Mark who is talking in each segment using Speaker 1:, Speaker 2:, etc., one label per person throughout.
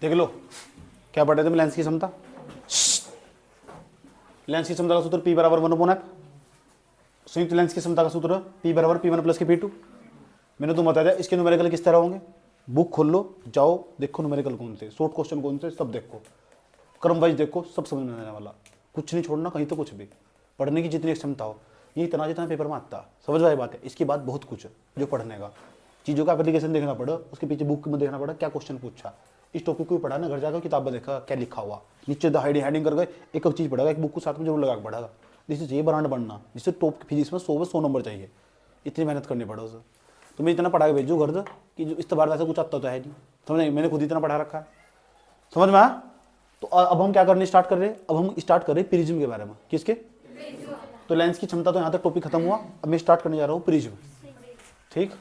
Speaker 1: देख लो क्या पढ़े थे लेंस की क्षमता। लेंस की क्षमता का सूत्र P बराबर 1/f। संयुक्त लेंस की क्षमता का सूत्र P बराबर P1 प्लस P2। मैंने तुम्हें बताया था इसके न्यूमेरिकल किस तरह होंगे। बुक खोल लो, जाओ देखो न्यूमेरिकल कौन से, शॉर्ट क्वेश्चन कौन से, सब देखो, क्रम वाइज देखो, सब समझ में आने वाला। कुछ नहीं छोड़ना कहीं, तो कुछ भी पढ़ने की जितनी क्षमता हो, ये इतना जितना पेपर में आता, समझ वाली बात है। इसके बाद बहुत कुछ जो पढ़ने का, चीज़ों का एप्लीकेशन देखना पड़ा, उसके पीछे बुक में देखना पड़ा क्या क्वेश्चन पूछा। इस टॉपिक को भी पढ़ा ना, घर जाकर किताब में देखा क्या लिखा हुआ, नीचे हेडिंग कर गए, एक चीज़ पढ़ेगा, एक बुक को साथ में जरूर लगा के पढ़ेगा। जिससे चाहिए ब्रांड बनना, जिससे टॉप फिजिक्स में 100 नंबर चाहिए, इतनी मेहनत करनी पड़ा उसे। तो मैं इतना पढ़ा के भेजो घर कि जो इस बार वैसे कुछ आता तो है नहीं, समझ नहीं, मैंने खुद इतना पढ़ा रखा है, समझ में आया। तो अब हम क्या करने स्टार्ट कर रहे हैं, अब हम स्टार्ट कर रहे हैं प्रिज्म के बारे में। किसके? तो लेंस की क्षमता तो यहाँ तक टॉपिक खत्म हुआ, अब मैं स्टार्ट करने जा रहा हूँ प्रिज्म। ठीक,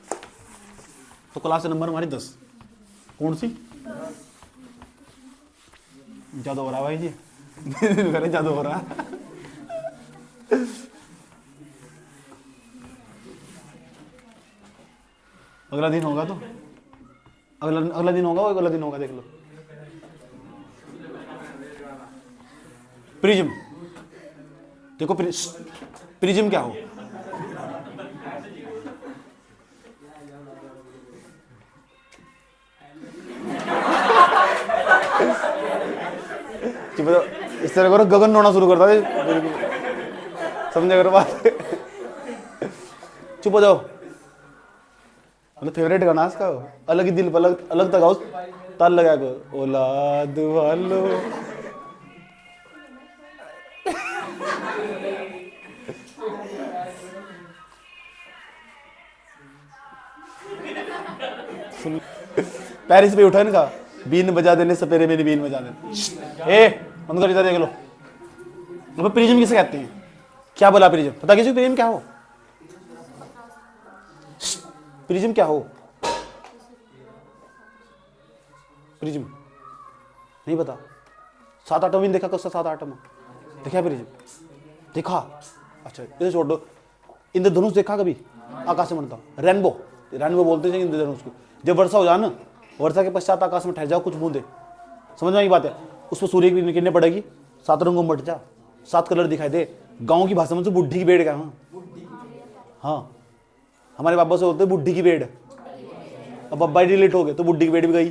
Speaker 1: तो क्लास नंबर हमारी 10। कौन सी? जादू हो रहा भाई जी मेरे जादू हो रहा है। अगला दिन होगा, तो अगला दिन होगा, वो अगला दिन होगा, देख लो। प्रिज्म देखो, प्रिज्म क्या हो, इस तरह करो गगन रोना शुरू करता है, समझा करो बात। चुप हो जाओ, मतलब फेवरेट गाना इसका, अलग ही दिल पर अलग तक आओ, ताल लगा को औलाद वालो। पेरिस पे उठा इनका, बीन बजा देने सपेरे मेरी बीन बजा देने। ए बंद कर, इधर देख लो। अब प्रिज्म किसे कहते हैं, क्या बोला प्रिज्म, पता किसी को प्रिज्म क्या हो? प्रिज्म क्या हो? प्रिज्म नहीं पता? 7 आटम ही देखा, कौन 7 आटम देखा प्रिज्म? देखा, अच्छा इसे छोड़ दो। इंद्रधनुष देखा कभी? आकाश में बनता रेनबो, रेनबो बोलते हैं इंद्रधनुष को। जब वर्षा हो जाए ना, वर्षा के पश्चात आकाश में ठहर जाओ कुछ बूंदे, समझ में आई बात है। उसमें सूर्य की किरणें पड़ेगी, 7 रंगों में बट जा, 7 कलर दिखाई दे। गांव की भाषा में तो बुढ़ी की बेड़ का, हाँ हमारे बाबा से बोलते बुढ़ी की बेड़। अब अब्बा रिलेट हो गए तो बुढ़ी की बेड़ भी गई।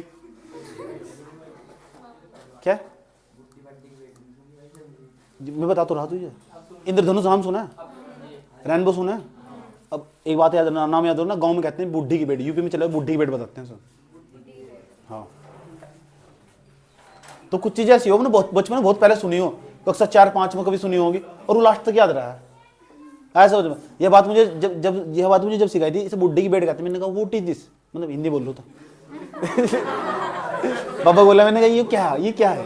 Speaker 1: क्या मैं बता तो रहा तुझे, इंद्रधनुष नाम सुना है, रेनबो सुना है। अब एक बात याद, नाम याद हो ना, गांव में कहते हैं बुढ़ी की बेड़, यूपी में चले बुढ़ी की बेड़ बताते हैं सर। हाँ, तो कुछ चीजें ऐसी हो ना, बहुत बचपन में बहुत पहले सुनी हो, तो अक्सर 4-5 में कभी सुनी होगी, और वो लास्ट तक याद रहा है। ऐसा समझ में, यह बात मुझे जब सिखाई थी, इसे बुढ़ी की बेड़ कहते हैं। मैंने कहा व्हाट इज दिस, मतलब हिंदी बोल लो था। बाबा बोला, मैंने कहा ये क्या है,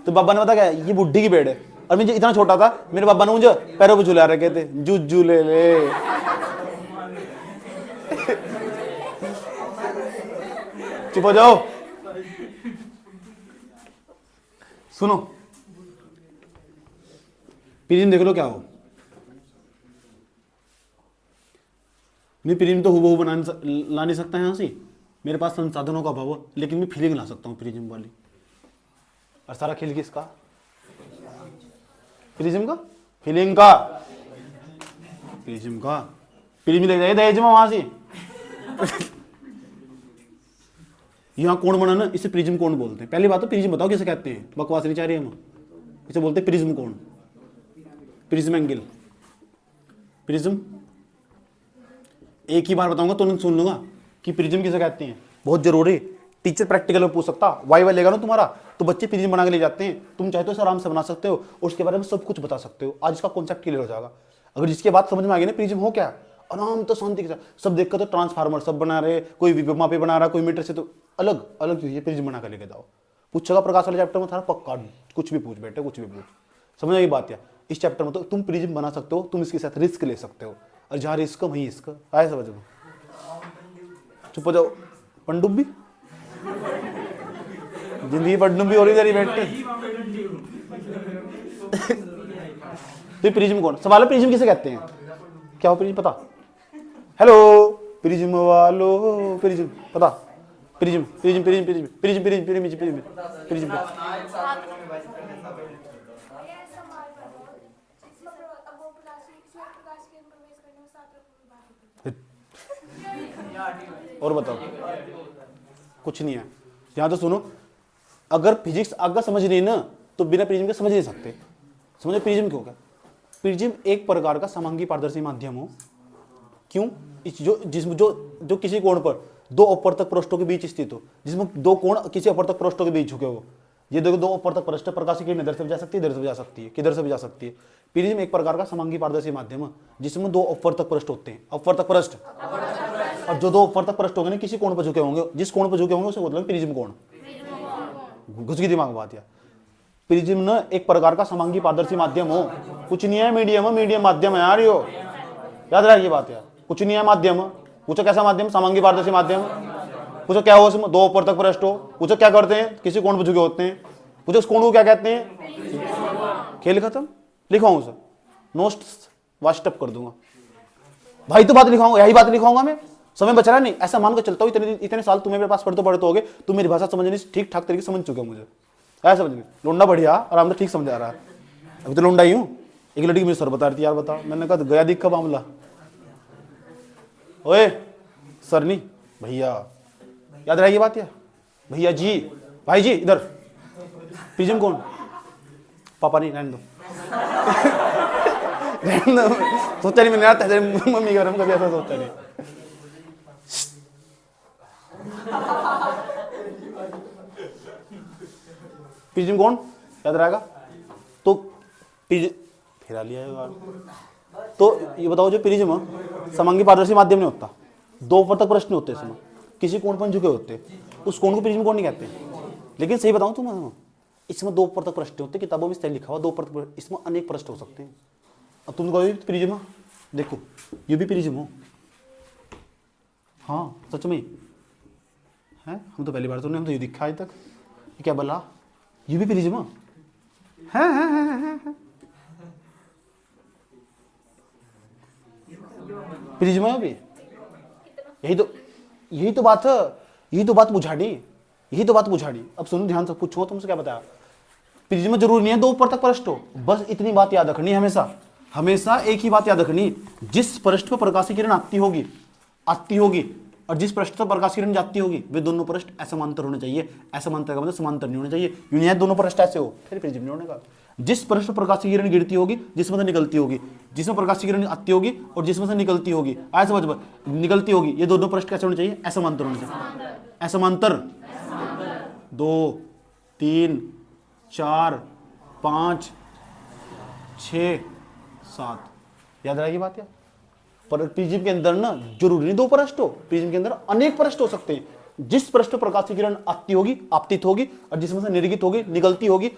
Speaker 1: तो बाबा ने बताया ये बुढ़ी की बेड़ है। और मैं इतना छोटा था, मेरे बाबा ने मुझे पैरों पे झुला रखे थे, जुजू ले ले। चुप हो जाओ, सुनो। प्रिज्म देख लो क्या हो। मैं प्रिज्म तो हूबहू ला नहीं सकता यहाँ से, मेरे पास संसाधनों का अभाव है, लेकिन मैं फीलिंग ला सकता हूँ प्रिज्म वाली। और सारा खेल किसका? प्रिज्म का, फीलिंग का, प्रिज्म का। प्रिज्म ले जाइए दहेज में वहां से। यहाँ कोण बना ना, इसे प्रिज्म कोण बोलते हैं। पहली बात तो प्रिज्म बताओ किसे कहते हैं, बकवास नहीं चाह रही हम, इसे बोलते हैं प्रिज्म कोण, प्रिज्म एंगल। प्रिज्म एक ही बार बताऊंगा तो सुन लूंगा कि प्रिज्म किसे कहते हैं, बहुत जरूरी। टीचर प्रैक्टिकल में पूछ सकता, वाई लेगा ना तुम्हारा, तो बच्चे प्रिज्म बना के ले जाते हैं। तुम चाहे तो इसे आराम से बना सकते हो और उसके बारे में सब कुछ बता सकते हो। आज इसका कॉन्सेप्ट क्लियर हो जाएगा। अगर जिसके बात समझ में आ गई ना प्रिज्म हो क्या, आराम तो शांति के साथ सब देखकर, तो ट्रांसफार्मर सब बना रहे, कोई मापे बना रहा, कोई मीटर से, तो अलग अलग चीज प्रिज्म बना कर लेके जाओ। पूछेगा प्रकाश वाले चैप्टर में था पक्का, कुछ भी पूछ बेटे, कुछ भी पूछ, समझ में बात। या इस चैप्टर में तो तुम प्रिज्म बना सकते हो, तुम इसके साथ रिस्क ले सकते हो, और जहां रिस्क वहीं इसका आए, समझ में। चुप हो जाओ, पनडुब्बी जिंदगी पनडुब्बी हो रही जा रही बेटे। तो प्रिज्म कौन, सवाल है प्रिज्म किसे कहते हैं, क्या हो प्रिज्म पता? हेलो प्रिज्म वालो, प्रिज्म पता? Prism prism prism prism prism prism prism prism prism और बताओ, कुछ नहीं है। यहाँ तो सुनो, अगर फिजिक्स अगर समझ नहीं ना तो बिना प्रिज्म के समझ नहीं सकते। समझो प्रिज्म क्यों? क्या प्रिज्म एक प्रकार का समांगी पारदर्शी माध्यम हो। क्यों? जिसमें जो किसी कोण पर दो अपवर्तक पृष्ठों के बीच स्थित हो, जिसमें दो कोण किसी अपवर्तक पृष्ठों के बीच झुके हो। ये देखो, दो अपवर्तक पृष्ठ, प्रकाश की किरण इधर से भी जा सकती है, इधर से भी जा सकती है, किधर से भी जा सकती है। प्रिज्म एक प्रकार का समांगी पारदर्शी माध्यम है जिसमें दो अपवर्तक पृष्ठ होते हैं। अपवर्तक पृष्ठ, और जो दो अपवर्तक पृष्ठ होंगे ना किसी कोण पर झुके होंगे, जिस कोण पर झुके होंगे उसे मतलब प्रिज्म कोण। घुस गई दिमाग बात यार। प्रिज्म ना एक प्रकार का समांगी पारदर्शी माध्यम हो, कुछ नहीं है मीडियम है, मीडियम माध्यम है यार। यो याद रहा ये बात यार, कुछ नहीं है माध्यम। पूछो कैसा माध्यम? समांगी पारदर्शी माध्यम। पूछो क्या हो उसमें? दो अपवर्तक पृष्ठ हो। पूछो क्या करते हैं? किसी कोण पर झुके होते हैं। पूछो उस कोण को क्या कहते हैं? खेल खत्म। लिखाऊंगा सर, नोट्स वास्टअप कर दूंगा भाई, तो बात लिखाऊंगा, यही बात लिखाऊंगा मैं। समय बच रहा नहीं, ऐसा मान कर चलता हूँ इतने साल तुम्हें मेरे पास पढ़ते हो गए, तुम मेरी भाषा समझने ठीक ठाक तरीके समझ चुके हो मुझे। ऐसा समझ गए, लोंडा बढ़िया आराम से ठीक समझ आ रहा है। अभी तो लोंडा ही हूँ। एक लड़की मुझे सर बता रही थी, यार बताओ। मैंने कहा गया दिख का मामला। ओए सर नहीं भैया, याद रहेगी बात यार। भैया जी, भाई जी इधर। प्रिज्म कौन? पापा नहीं, रहने दो रहने दो। सोचा नहीं मैंने यार, तेरे मम्मी के बारे में कभी ऐसा सोचा नहीं। प्रिज्म कौन? याद रहेगा तो फिरा लिया यार। तो ये बताओ, जो प्रिज्म समांगी पारदर्शी माध्यम नहीं होता, दो अपवर्तक पृष्ठ नहीं होते इसमें, किसी कोण पर झुके होते, उस कोण को प्रिज्म कोण नहीं कहते। लेकिन सही बताऊं तुम, इसमें दो अपवर्तक पृष्ठ होते, किताबों में इसलिए लिखा हुआ दो अपवर्तक, इसमें अनेक पृष्ठ हो सकते हैं। अब तुम कहोगे प्रिज्म, देखो ये भी प्रिज्म हो। हाँ सच में है, हम तो पहली बार सुने, हम तो ये दिखा आज तक। ये क्या बोला? ये भी प्रिज्म है। प्रिज्म है अभी। यही तो बात बुझाड़ी। अब सुनो ध्यान से, पूछो तुमसे क्या बताया। प्रिज्म जरूरी नहीं है दो अपवर्तक पृष्ठ हो, बस इतनी बात याद रखनी है हमेशा एक ही बात याद रखनी। जिस पृष्ठ पर प्रकाश की किरण आती होगी और जिस पृष्ठ पर प्रकाश की किरण जाती होगी, वे दोनों पृष्ठ असमांतर होने चाहिए। असमांतर का मतलब समांतर नहीं होने चाहिए। यूं नहीं है दोनों पृष्ठ ऐसे हो, फिर प्रिज्म नहीं होने का। जिस पृष्ठ पर प्रकाश की किरण गिरती होगी, जिसमें से निकलती होगी, जिसमें प्रकाश की किरण आती होगी और जिसमें से निकलती होगी, ऐसे समझ निकलती होगी, ये दोनों पृष्ठ कैसे होने चाहिए? असमांतर होने चाहिए। असमांतर 2 3 4 5 6 7 याद रहेगी बात यार। पर प्रिज्म के अंदर ना जरूरी नहीं दो पृष्ठ हो, प्रिज्म के अंदर अनेक पृष्ठ हो सकते हैं। जिस पृष्ठ पर प्रकाश की किरण आती होगी, आपतित होगी, और जिसमें से निर्गित होगी, निकलती होगी,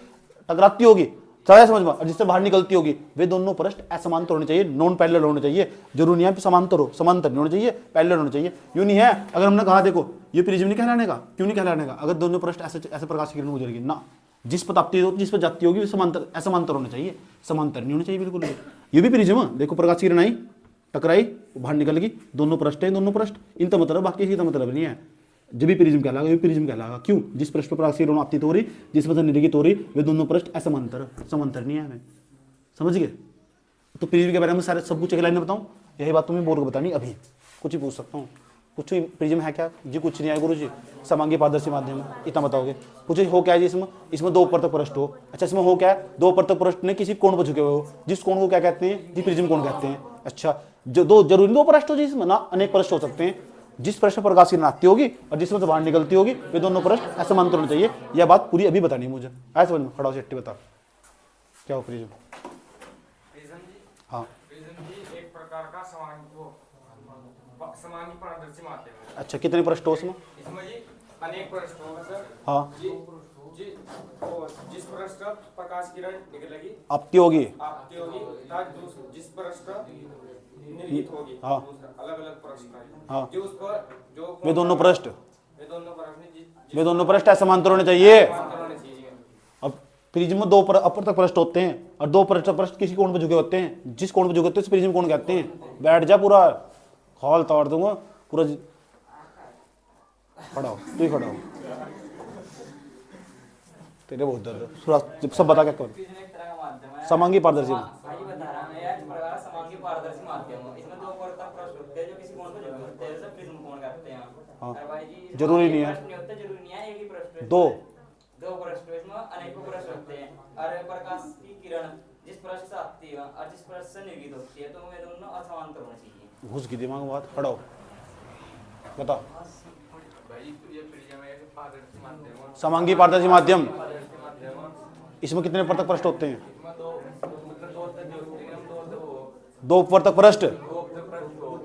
Speaker 1: टकराती होगी, सारा समझ में, और जिससे बाहर निकलती होगी, वे दोनों पृष्ठ असमांतर होने चाहिए, नॉन पैरेलल होने चाहिए। जरूरी नहीं है समांतर हो, समांतर नहीं होने चाहिए, पैरेलल होने चाहिए। यूं नहीं है, अगर हमने कहा देखो ये प्रिज्म नहीं कहलाने का, क्यों नहीं कहलाने का? अगर दोनों पृष्ठ ऐसे प्रकाश की किरण गुजरेगी ना, जिस पर तापती होगी, जिस पर जाती होगी, समांतर असमांतर होने चाहिए, समांतर नहीं होने चाहिए बिल्कुल भी। ये भी प्रिज्म, देखो प्रकाश की किरण आई, टकराई, बाहर निकल गई, दोनों पृष्ठ है, दोनों पृष्ठ, इनका मतलब बाकी किसी का मतलब नहीं है। जब भी प्रिज्म कहलाएगा, ये प्रिज्म कहलाएगा। क्यों? जिस पृष्ठ पर प्रकाश की किरण आपतित हो रही, जिसमें से निर्गित हो रही, वे दोनों पृष्ठ असमांतर, समांतर नहीं है। हमें समझ गए? तो प्रिज्म के बारे में सारे सब कुछ एक लाइन में बताऊं, यही बात तुम्हें बोर्ड को बतानी। अभी कुछ ही पूछ सकता हूँ, कुछ प्रिज्म है क्या जी? कुछ नहीं है गुरु जी, समांगी पारदर्शी माध्यम, इतना बताओगे। पूछो हो क्या है जी? इसमें दो अपवर्तक पृष्ठ हो। अच्छा, इसमें हो क्या है? दो अपवर्तक पृष्ठ ने किसी कोण पर झुके हुए हो, जिस कोण को क्या कहते हैं जी? प्रिज्म कोण कहते हैं। अच्छा, जो दो जरूरी दो पृष्ठ हो जी, इसमें ना अनेक पृष्ठ हो सकते हैं। जिस पृष्ठ पर प्रकाश की किरण आती होगी और जिसमें से बाहर निकलती होगी, वे दोनों पृष्ठ असमांतर होने चाहिए। यह बात पूरी अभी बतानी है मुझे। आया समझ में? खड़ा हो सेट्टी बता क्या हो प्रिज्म? हाँ,
Speaker 2: प्रिज्म जी एक प्रकार का समांगी पारदर्शी माध्यम है।
Speaker 1: अच्छा, कितने पृष्ठ हो इसमें?
Speaker 2: इसमें जी अनेक पृष्ठ होंगे सर।
Speaker 1: हाँ
Speaker 2: जी और जिस पृष्ठ प्रकाश किरण निकलेगी,
Speaker 1: आपती होगी,
Speaker 2: जिस पृष्ठ निर्गित होगी,
Speaker 1: हाँ,
Speaker 2: अलग अलग पृष्ठ है।
Speaker 1: हाँ,
Speaker 2: जो उस पर जो
Speaker 1: वे दोनों पृष्ठ
Speaker 2: वे दोनों पृष्ठ
Speaker 1: असमांतर होने चाहिए।
Speaker 2: होने चाहिए।
Speaker 1: अब प्रिज्म में दो अपवर्तक पृष्ठ होते हैं और दो पृष्ठ किसी कोण पर झुके होते हैं। जिस कोण पर झुके होते हैं उसे प्रिज्म कोण कहते हैं। बैठ जा, पूरा हॉल तोड़ दूंगा पूरा। खड़ा हो, तू ही खड़ा हो, तेरे बहुत दर्द है। सब बता क्या कर।
Speaker 3: प्रिज्म एक तरह का माध्यम है।
Speaker 1: समांगी पारदर्शी
Speaker 3: हाँ, वही बता रहा मैं यार, इस प्रकार समांगी पारदर्शी माध्यम है। इसमें दो परतक प्रश्न होते हैं जो किसी कोण को झुके होते हैं, जैसे प्रिज्म कोण कहते हैं।
Speaker 1: हाँ।
Speaker 3: अरे भाई जी, इसमें
Speaker 1: जरूरी
Speaker 3: एक
Speaker 1: नहीं है।
Speaker 3: प्रश्न नहीं होता, जरूरी नहीं है एक ही प्रश्न है।
Speaker 1: दो
Speaker 3: प्रश्न इसमें अनेकों प्रश्न होते हैं। और प्रकाश की किरण जिस पृष्ठ से आती है और जिस पृष्ठ से निर्गत होती है, तो वे दोनों असमांतर होने चाहिए।
Speaker 1: घुस गई दिमाग में बात। खड़ा हो, बता।
Speaker 4: भाई ये प्रिज्म एक पारदर्शी माध्यम है।
Speaker 1: समांगी पारदर्शी माध्यम,
Speaker 4: पारदर्शी माध्यम है।
Speaker 1: इसमें कितने परतक पृष्ठ होते हैं?
Speaker 4: इसमें दो मतलब दो होते हैं,
Speaker 1: दो परतक पृष्ठ।
Speaker 4: दो प्रश्न हो।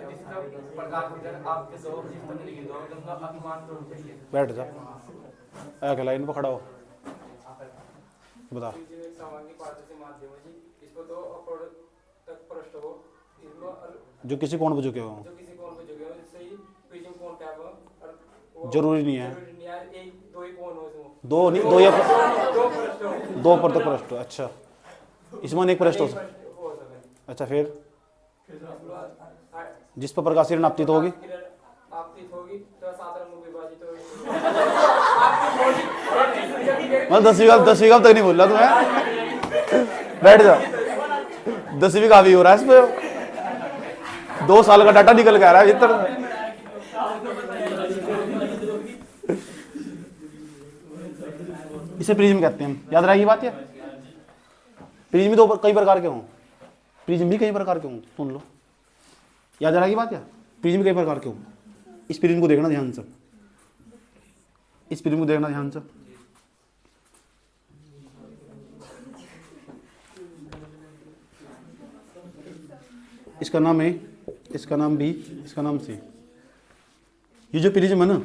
Speaker 4: जिसका प्रकाश होता है आपके दो जिस पर लिखित हो दोनों असमान होने चाहिए।
Speaker 1: बैठ जा, एक लाइन पर खड़ा हो, बता।
Speaker 2: प्रिज्म एक समांगी पारदर्शी माध्यम है जी। इसमें दो अपवर्तक पृष्ठ हो, इसमें
Speaker 1: जो किसी कोण पर झुके हो।
Speaker 2: जो किसी कोण पे झुके हो, जिससे ही प्रिज्म कोण कहते हैं। और वो
Speaker 1: जरूरी नहीं है,
Speaker 2: जरूरी नहीं है, एक दो ही कोण हो इसमें।
Speaker 1: दो नहीं, दो या
Speaker 2: दो पृष्ठ हो,
Speaker 1: दो परतक पृष्ठ। अच्छा, इसमें एक पृष्ठ हो सकता।
Speaker 2: हो सके।
Speaker 1: अच्छा, फिर
Speaker 2: इसके बाद
Speaker 1: जिस पर प्रकाश किरण आपतित होगी,
Speaker 2: किरण आपतित होगी तो साधारण में विभाजित होगी।
Speaker 1: मैं 10वीं का तक नहीं बोल रहा तुम्हें। बैठ जा, 10वीं का भी हो रहा है इसमें, 2 साल का डाटा निकल के आ रहा है भीतर। इसे प्रिज्म कहते हैं, याद रहेगी बात। यार प्रिज्म भी तो कई प्रकार के हों, प्रिज्म भी कई प्रकार के हों, सुन लो, याद रहेगी बात। यार प्रिज्म भी कई प्रकार के हों। इस प्रिज्म को देखना ध्यान से, इस प्रिज्म को देखना ध्यान से। इसका नाम है, इसका नाम बी, इसका नाम सी। ये जो प्रिज्म है ना,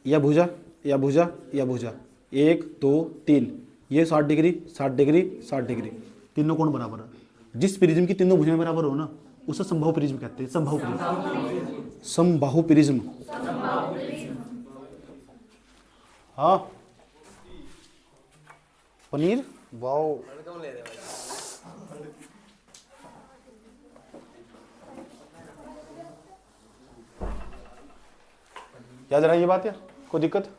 Speaker 1: या भुजा या भुजा या भुजा, 1 2 3, ये 60 डिग्री 60 डिग्री 60 डिग्री, तीनों कोण बराबर है। जिस प्रिज्म की तीनों भुजाएं बराबर हो ना, उसे समबाहु प्रिज्म कहते हैं। समबाहु प्रिज्म, समबाहु प्रिज्म। हाँ, पनीर वाओ। याद रहा ये बात। यार कोई दिक्कत?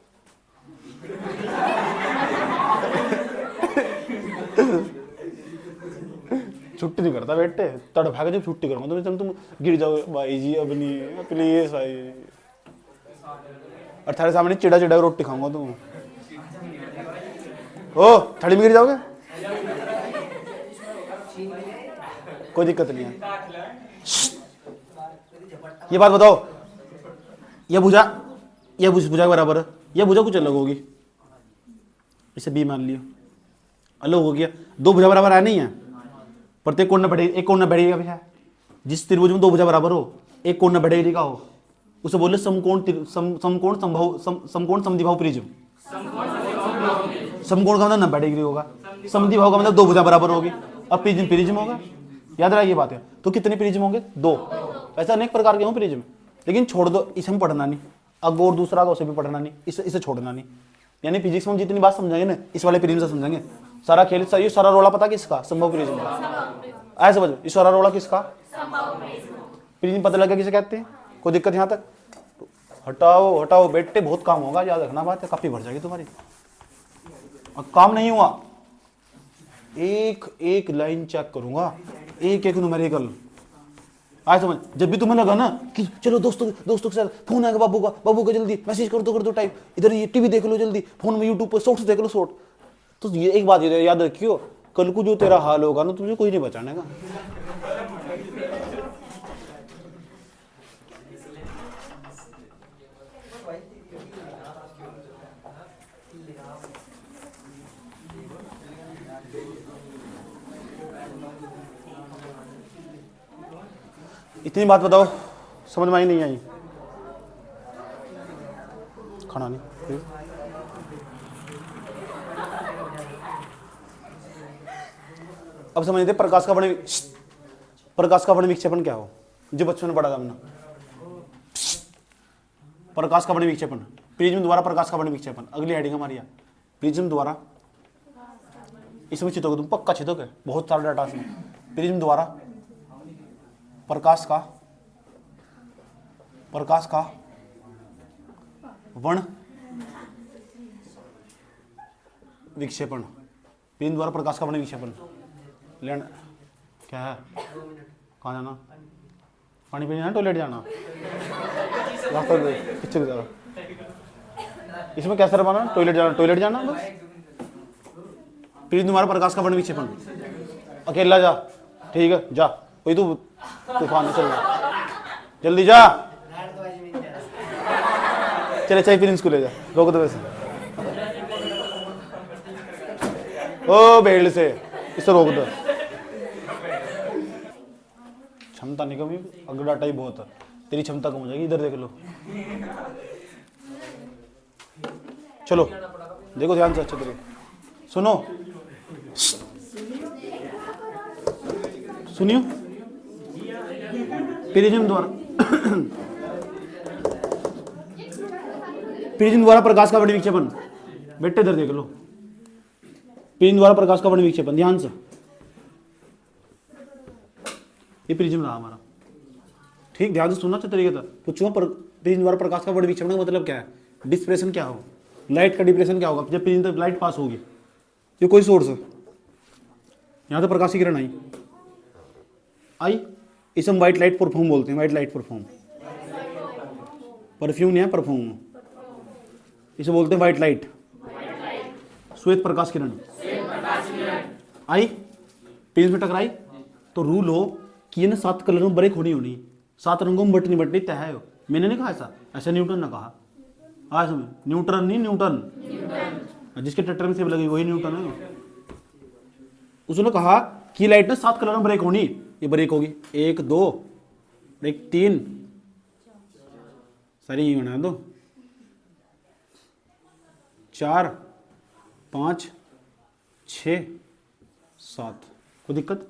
Speaker 1: छुट्टी नहीं करता बेटे, तड़फा के जब छुट्टी करूंगा तो तुम गिर जाओ। भाई जी अब नहीं, प्लीज भाई। और थारे सामने चिड़ा चिड़ा रोटी खाऊंगा तुम। ओ थड़ी में गिर जाओगे, कोई दिक्कत नहीं है। ये बात बताओ, ये भुजा के बराबर है, यह भुजा कुछ अलग होगी। इसे बी मान लियो, अलग हो गया। दो भुजा बराबर है नहीं है, प्रत्येक कोण न बढ़ेगी, एक कोण न बढ़ेगा भैया। जिस त्रिभुज में दो भुजा बराबर हो, एक कोण न बढ़ेगी का हो, उसे बोले समकोण समद्विबाहु प्रिज्म। समकोण का मतलब 90 डिग्री होगा, समद्विबाहु का मतलब दो भुजा बराबर होगी। अब प्रिज्म प्रिज्म होगा, याद रहा ये बात है। तो कितने प्रिज्म होंगे? 2। ऐसा अनेक प्रकार के हों प्रिज्म, लेकिन छोड़ दो, इसे हम पढ़ना नहीं। अब और दूसरा का उसे भी पढ़ना नहीं, इसे छोड़ना नहीं। यानी फिजिक्स में हम जितनी बात समझेंगे ना, इस वाले प्रिज्म से समझेंगे। सारा खेल, ये सारा रोला पता किसका? समबाहु प्रिज्म का। ऐसे समझ, ये सारा रोला किसका? प्रिज्म। पता लगा किसे कहते हैं? कोई दिक्कत यहाँ तक? हटाओ हटाओ बेटे, बहुत काम होगा, याद रखना बात है। काफी भर जाएगी तुम्हारी। और काम नहीं हुआ, एक एक लाइन चेक करूंगा, एक एक न्यूमेरिकल। आज समझ, जब भी तुम्हें लगा ना कि चलो दोस्तों के साथ फोन आएगा बाबू का जल्दी मैसेज कर दो टाइप, इधर ये टीवी देख लो जल्दी, फोन में यूट्यूब पर शॉर्ट्स देख लो शॉर्ट। तो ये एक बात याद रखियो, कल को जो तेरा हाल होगा ना, तुझे कोई नहीं बचाने का। इतनी बात बताओ, समझ में आई नहीं आई? खाना नहीं प्लीज। अब समझते प्रकाश का वर्ण विक्षेपण क्या हो, जो बचपन में पढ़ा था हमने। प्रकाश का वर्ण विक्षेपण, प्रिज्म द्वारा प्रकाश का वर्ण विक्षेपण। अगली हेडिंग हमारी है प्रिज्म द्वारा। इसमें चितोगे तुम, पक्का चितोगे, बहुत सारा डाटा इसमें। प्रिज्म द्वारा प्रकाश का वर्ण विक्षेपण, पिन द्वारा प्रकाश का वर्ण विक्षेपण। लेना क्या है, कहाँ जाना, पानी पीने जाना, टॉयलेट जाना, पिक्चर जाना, इसमें क्या सर बना, टॉयलेट जाना, टॉयलेट जाना बस। पिन द्वारा प्रकाश का वर्ण विक्षेपण, अकेला जा, ठीक है जा, कोई तू तूफान में चल रहा, जल्दी जा, चले चाय पीने स्कूल ले जा, रोक दो वैसे, ओ बेल्ट से इसे रोक दो। क्षमता नहीं कमी, अगर डाटा ही बहुत है, तेरी क्षमता कम हो जाएगी। इधर देख लो, चलो देखो ध्यान से अच्छे तरीके सुनो, सुनियो। प्रिज्म द्वारा प्रिज्म द्वारा प्रकाश का वर्ण विक्षेपण, बेटे इधर देख लो, प्रिज्म द्वारा प्रकाश का वर्ण विक्षेपण, ध्यान से, ये प्रिज्म रहा हमारा, ठीक, ध्यान से सुनना अच्छे तरीके से पूछूंगा। प्रिज्म द्वारा प्रकाश का वर्ण विक्षेपण का मतलब क्या है, डिस्प्रेशन क्या हो, लाइट का डिप्रेशन क्या होगा जब प्रिज्म तक लाइट पास होगी। ये कोई सोर्स है, यहां तो प्रकाश की किरण आई, इसे हम व्हाइट लाइट परफ्यूम बोलते हैं, व्हाइट लाइट परफ्यूम, परफ्यूम नहीं है परफ्यूम, इसे बोलते हैं व्हाइट लाइट। श्वेत प्रकाश किरण आई, प्रिज्म में टकराई, तो रूल हो कि ये ना 7 कलर में ब्रेक होनी, 7 रंगों में बटनी तय है। मैंने नहीं कहा ऐसा न्यूटन ने कहा, आज में न्यूटन नहीं, न्यूटन जिसके ट्रैक्टर में सेब लगी वही न्यूटन है। उसने कहा कि लाइट ना 7 कलर में ब्रेक होनी, ये ब्रेक होगी 1 2 1 3, सारी ये बना दो 4 5 6 7, कोई दिक्कत।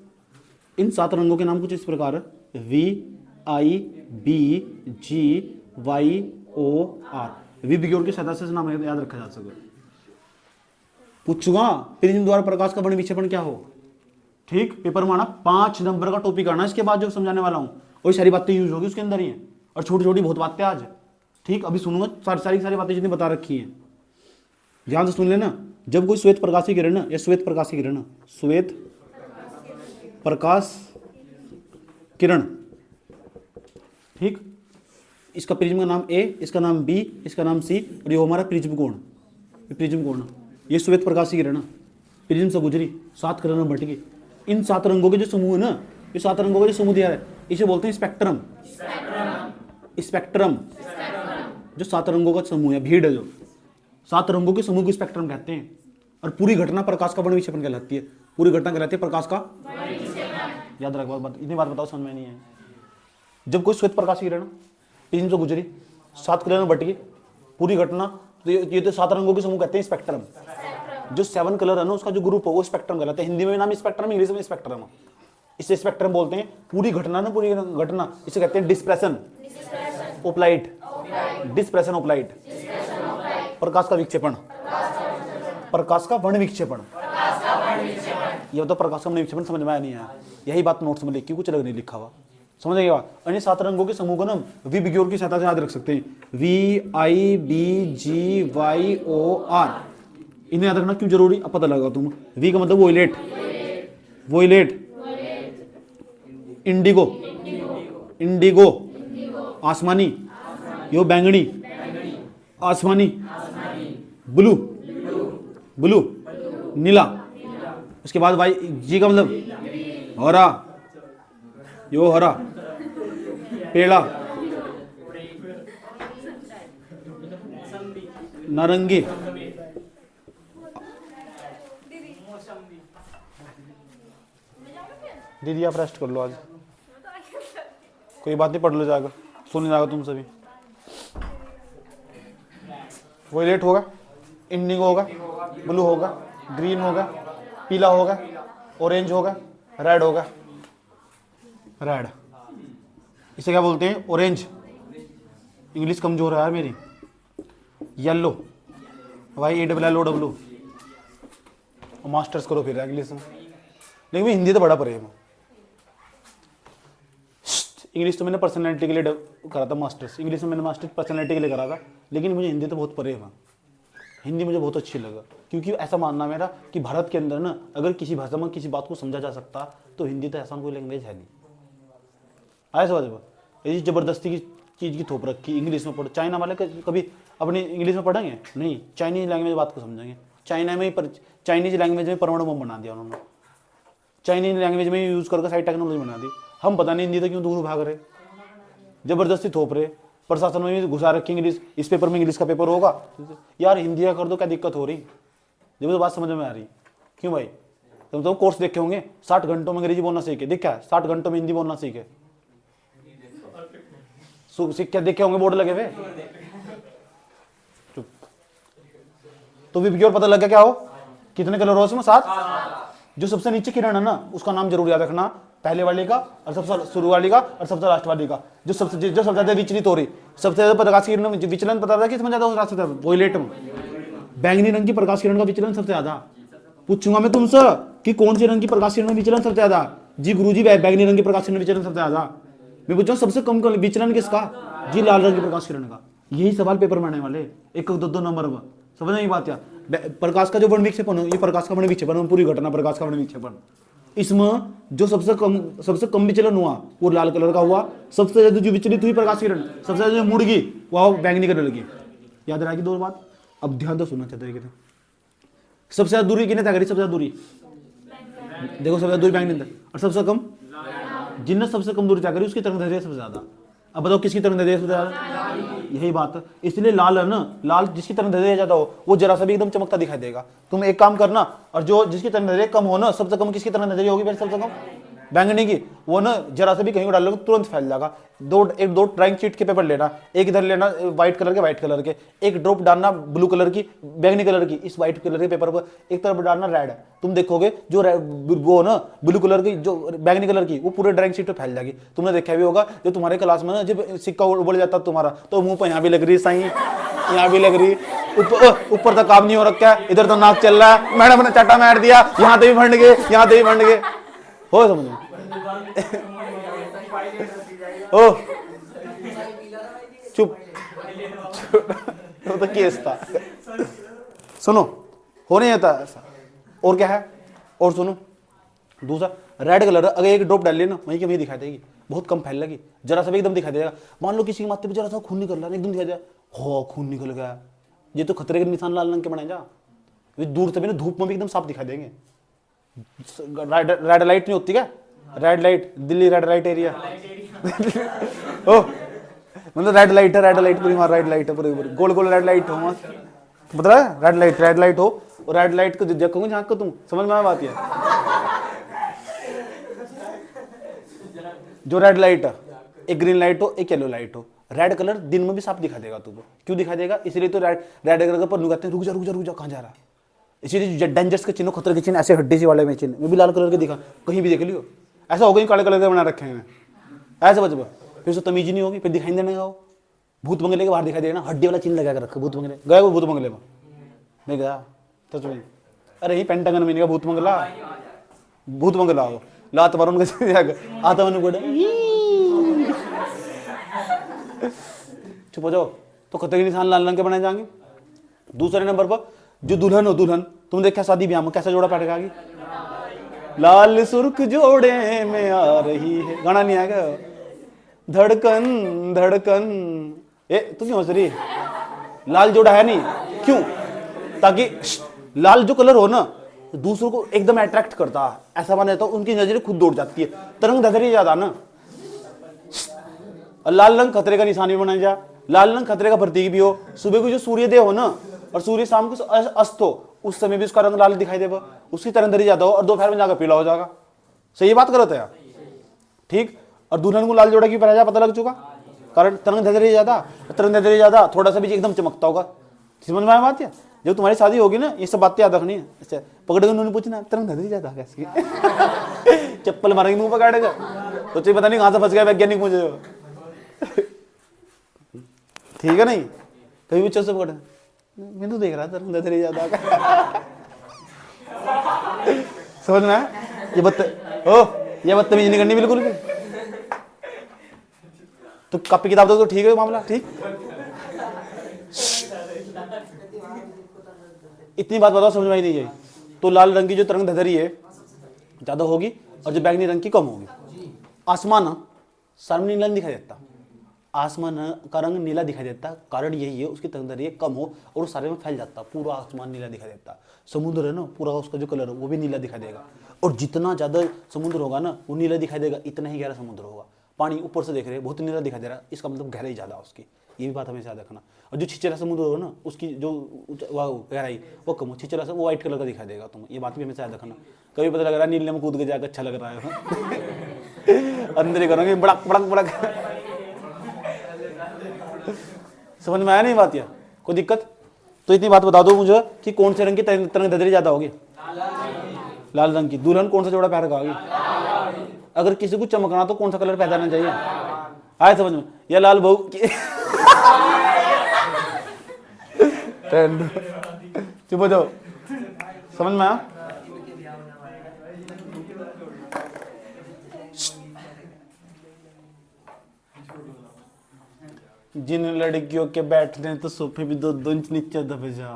Speaker 1: इन 7 रंगों के नाम कुछ इस प्रकार है, VIBGYOR, वी बिग्योर की सहायता से नाम याद रखा जा सके। पूछूंगा प्रिज्म द्वारा प्रकाश का वर्ण विक्षेपण क्या हो, ठीक, पेपर में आना, 5 नंबर का टॉपिक आना, इसके बाद जो समझाने वाला हूं वही सारी बातें यूज होगी उसके अंदर ही है, और छोटी छोटी बहुत बातें आज, ठीक, अभी सुनूंगा सारी बातें जितनी बता रखी हैं, ध्यान से सुन लेना। जब कोई श्वेत प्रकाश की किरण या श्वेत प्रकाश की किरण, श्वेत प्रकाश किरण, ठीक, इसका प्रिज्म का नाम ए, इसका नाम बी, इसका नाम सी, और ये हमारा प्रिज्म कोण, ये प्रिज्म कोण, ये श्वेत प्रकाश की किरण प्रिज्म से गुजरी, 7 कलर में बट गई। इन 7 रंगों के जो समूह है ना, ये 7 रंगों का जो समूह दिया है, इसे बोलते हैं स्पेक्ट्रम। स्पेक्ट्रम जो 7 रंगों का समूह है, भीड़ है जो 7 रंगों के समूह को स्पेक्ट्रम कहते हैं। और पूरी घटना प्रकाश का वर्ण विक्षेपण कहलाती है, पूरी घटना कहलाती है प्रकाश का, याद रख बात, इतनी बात बताओ समझ में नहीं है। जब कोई श्वेत प्रकाश की किरण प्रिज्म से गुजरी, 7 कलर में बट गई, पूरी घटना, तो ये तो 7 रंगों के समूह कहते हैं स्पेक्ट्रम। जो 7 कलर है ना, उसका जो ग्रुप है वो स्पेक्ट्रम कहलाता है। हिंदी में नाम स्पेक्ट्रम, इंग्लिश में स्पेक्ट्रम, इसे स्पेक्ट्रम बोलते हैं। पूरी घटना ना, पूरी घटना, इसे कहते हैं dispersion of light, dispersion of light, प्रकाश का विक्षेपण, प्रकाश का वर्ण विक्षेपण, ये तो प्रकाश का वर्ण विक्षेपण समझ में आया नहीं है, यही बात नोट्स में लिखी, कुछ अलग नहीं लिखा हुआ, समझ गए बात। अन्य 7 रंगों के समूह को ना वी बिग्योर की सहायता से याद रख सकते हैं, VIBGYOR, इन्हें याद रखना क्यों जरूरी, अब पता लगा तुम। वी का मतलब वोयलेट, वोयलेट, इंडिगो, इंडिगो आसमानी, यो बैंगनी, आसमानी, ब्लू, ब्लू नीला, उसके बाद वाई, जी का मतलब हरा, यो हरा, पेड़ा, नारंगी, दीदी आप रेस्ट कर लो, आज कोई बात नहीं, पढ़ लो जाकर, सुन जाएगा तुम सभी। वोयलेट होगा, इंडिगो होगा, ब्लू होगा, ग्रीन होगा, पीला होगा, ऑरेंज होगा, रेड होगा, रेड, इसे क्या बोलते हैं, ऑरेंज, इंग्लिश कमजोर है यार मेरी, येलो, YALLOW, मास्टर्स करो फिर इंग्लिश में, लेकिन हिंदी तो बड़ा पड़ेगा। इंग्लिश तो मैंने पर्सनैलिटी के लिए करा था मास्टर्स, इंग्लिश में मैंने मास्टर्स पर्सनैलिटी के लिए करा था, लेकिन मुझे हिंदी तो बहुत परे है। हिंदी मुझे बहुत अच्छी लगा, क्योंकि ऐसा मानना मेरा कि भारत के अंदर ना अगर किसी भाषा में किसी बात को समझा जा सकता तो हिंदी तो ऐसा कोई लैंग्वेज है नहीं। आया समझ में? ये जबरदस्ती की चीज़ की थोप रखी, इंग्लिश में पढ़ो। चाइना वाले कभी अपनी इंग्लिश में पढ़ेंगे नहीं, चाइनीज लैंग्वेज बात को समझेंगे। चाइना में ही चाइनीज लैंग्वेज में परमाणु बम बना दिया उन्होंने, चाइनीज लैंग्वेज में यूज़ करके सारी टेक्नोलॉजी बना दी। हम पता नहीं हिंदी तो क्यों दूर भाग रहे, जबरदस्ती थोप रहे। प्रशासन में भी घुसा रखे इंग्लिश, इस पेपर में इंग्लिश का पेपर होगा यार, हिंदी का कर दो, क्या दिक्कत हो रही? जब तो बात समझ में आ रही क्यों भाई? तुम तो कोर्स देखे होंगे, 60 घंटों में अंग्रेजी बोलना सीखे, देखा 60 घंटों में हिंदी बोलना सीखे, सीख देखे होंगे बोर्ड लगे हुए। चुप। तो भी और पता लग गया क्या हो, कितने कलर हो उसमें? 7। जो सबसे नीचे किरण है ना उसका नाम जरूर याद रखना, पहले वाले का और सबसे शुरू वाली का और सबसे लास्ट वाली का। जो सबसे ज्यादा विचलित हो रही, सबसे ज्यादा प्रकाश किरण में विचलन पता था किसमें ज्यादा हो रहा? वोयलेट में, बैंगनी रंग की प्रकाश किरण का विचलन सबसे ज्यादा। पूछूंगा मैं तुमसे कि कौन सी रंग की प्रकाश किरण में विचलन सबसे ज्यादा? जी गुरुजी, बैंगनी रंग की प्रकाश किरण में विचलन सबसे ज्यादा। मैं पूछूं सबसे कम विचलन किसका? जी लाल रंग की प्रकाश किरण का। यही सवाल पेपर में आने वाले 1-2 नंबर में, समझ नहीं बात? या प्रकाश का जो वर्ण विक्षेपण हो, ये प्रकाश का वर्ण विक्षेपण, पूरी घटना प्रकाश का वर्ण विक्षेपण, इसमें जो सबसे कम विचलन हुआ वो लाल कलर का हुआ। सबसे ज्यादा जो विचलित हुई प्रकाश किरण, सबसे ज्यादा जो मुड़ गई वह बैंगनी कलर की। याद रहेगी 2 बात, अब ध्यान तो सुनना चाहते हैं। सबसे ज्यादा दूरी किने तय करी? सबसे ज्यादा दूरी देखो, सबसे ज्यादा दूरी बैंगनी था, और सबसे कम जिनने सबसे कम दूरी तय करी उसकी तरंगदैर्घ्य सबसे ज्यादा। अब बताओ किसकी तरंगदैर्घ्य सबसे ज्यादा? यही बात है, इसलिए लाल है ना, लाल जिसकी तरंगदैर्घ्य ज्यादा हो वो जरा सा भी एकदम चमकता दिखाई देगा। तुम एक काम करना, और जो जिसकी तरंगदैर्घ्य कम हो ना, सबसे कम किसकी तरंगदैर्घ्य होगी? फिर सबसे कम बैंगनी की, वो ना जरा सा भी कहीं को डाल लो तुरंत फैल जाएगा। 2 ड्राइंग शीट के पेपर लेना, एक इधर लेना व्हाइट कलर के, एक ड्रॉप डालना ब्लू कलर की, बैंगनी कलर की, इस व्हाइट कलर के पेपर पर एक तरफ डालना रेड। तुम देखोगे जो वो ना ब्लू कलर की, जो बैंगनी कलर की, वो पूरे ड्राइंग शीट पे फैल जाएगी। तुमने देखा भी होगा जो तुम्हारे क्लास में ना जब सिक्का उड़ जाता तुम्हारा, तो मुंह पर यहाँ भी लग रही साई, यहाँ भी लग रही, ऊपर तक काम नहीं हो रखा, इधर तो नाक चल रहा है, मैडम ने चाटा मार दिया, यहाँ से भी फंड गए, यहाँ से भी फंड गए। हो समझ में? ओ चुप, वो तो केस था। सुनो, हो नहीं आता ऐसा। और क्या है? और सुनो, दूसरा रेड कलर, अगर एक ड्रॉप डाल लेना वहीं की वहीं दिखाई देगी, बहुत कम फैल लगी, जरा सा भी एकदम दिखाई देगा। मान लो किसी के माथे पे जरा सा खून निकल रहा है, एकदम दिखाई देगा, हो खून निकल गया, ये तो खतरे के निशान लाल रंग के बने जा। दूर से भी ना धूप में भी एकदम साफ दिखाई देंगे। रेड लाइट नहीं होती क्या? Red light, Delhi red light area. ओ मतलब रेड लाइट पूरी मार, रेड लाइट है पूरी, गोल रेड लाइट हो, पता है? रेड लाइट हो, और रेड लाइट को देखोगे झांक को, तुम समझ में आ बात है? जो रेड लाइट है, एक ग्रीन लाइट हो, एक येलो लाइट हो। रेड कलर दिन में भी साफ दिखा देगा तुमको। क्यों दिखा देगा? इसलिए तो रेड कलर पर कहते हैं रुक जा कहाँ जा रहा है। इसीलिए डेंजर्स के चिन्ह, खतरे के चिन्ह, ऐसे हड्डी सी वाले में चिन्ह वो भी लाल कलर के दिखा, कहीं भी देख लियो। ऐसा होगा काले कलर के बना रखे हैं ऐसे बच, फिर तो तमीज नहीं होगी, फिर दिखाई देने का। भूत बंगले के बाहर दिखाई देना, हड्डी वाला चिन्ह लगा कर रखा। भूत बंगले गए, वो भूत बंगले में नहीं गया सच में? अरे ही पेंटागन में नहीं, भूत बंगला हो, लात मारो आता मन गोड़ा, चुप हो जाओ। तो खतरे के निशान लाल रंग के बनाए जाएंगे। दूसरे नंबर पर जो दुल्हन हो, दुल्हन तुम देखा शादी ब्याह में कैसा जोड़ा पहनेगा? लाल सुर्ख जोड़े में आ रही है, गाना नहीं आएगा? धड़कन धड़कन, ए तू क्यों हंस रही? लाल जोड़ा है नहीं, क्यों? ताकि लाल जो कलर हो ना दूसरों को एकदम अट्रैक्ट करता है, ऐसा माना जाता है, उनकी नजरें खुद दौड़ जाती है, तरंग धधरी ज्यादा ना। और लाल रंग खतरे का निशान भी बनाया जा, लाल रंग खतरे का प्रतीक भी हो। सुबह को जो सूर्यदेव हो ना, और सूर्य शाम को अस्त हो, उस समय भी उसका रंग लाल दिखाई देगा, उसकी तरंगधरी ज्यादा हो, और दोपहर में जाकर पीला हो जाएगा। सही बात करो तो यार, ठीक। और दुल्हन को लाल जोड़ा क्यों पहना जा, पता लग चुका? कारण तरंगधरी ज्यादा, थोड़ा सा भी एकदम चमकता होगा। समझ में आया बात? है जब तुम्हारी शादी होगी ना, ये सब बातें याद रखनी है। अच्छा पकड़ उन्होंने पूछना तरंगधरी ज्यादा कैसी? चप्पल मारेंगे मुंह पकड़ेगा, तो चाहिए पता नहीं कहां से फंस गया वैज्ञानिक मुझे। ठीक है नहीं, कभी भी चल से पकड़, मैं तो देख रहा था तरंगधरी ज्यादा का। समझ में? ये बदतमीजी नहीं करनी बिल्कुल भी। तो कॉपी किताब दो तो ठीक है मामला, ठीक। इतनी बात बताओ, समझ में आई नहीं आई? तो लाल रंग की जो तरंग दैर्ध्य है ज्यादा होगी और जो बैंगनी रंग की कम होगी। आसमान सामने नीला दिखाई देता, आसमान का रंग नीला दिखाई देता, कारण यही है उसकी तरंग दैर्ध्य कम हो और सारे में फैल जाता, पूरा आसमान नीला दिखाई देता। समुद्र है ना, पूरा उसका जो कलर है वो भी नीला दिखाई देगा, और जितना ज्यादा समुद्र होगा ना वो नीला दिखाई देगा, इतना ही गहरा समुद्र होगा। पानी ऊपर से देख रहे हैं बहुत नीला दिखाई दे रहा है, इसका मतलब गहराई ज्यादा उसकी, ये भी बात हमें याद रखना। और जो छिछला समुद्र हो ना उसकी जो गहराई वो कम हो, छिछला सा वो व्हाइट कलर का दिखाई देगा तुम्हें, ये बात भी हमें याद रखना। कभी पता लग रहा है नीले में कूद के जाकर अच्छा लग रहा है अंदर ही करोगे बड़क बड़क बड़क। समझ में आया नहीं बात? या कोई दिक्कत? तो इतनी बात बता दो मुझे कि कौन से रंग की तरंग दैर्ध्य ज्यादा होगी? लाल रंग की। दुल्हन कौन सा जोड़ा पहन रखा? अगर किसी को चमकना तो कौन सा कलर पहनना चाहिए? आए समझ में? या लाल बहू चुप हो जाओ, समझ में आया? जिन लड़कियों के बैठने तो सोफे भी 2-2 इंच नीचे दबे जा,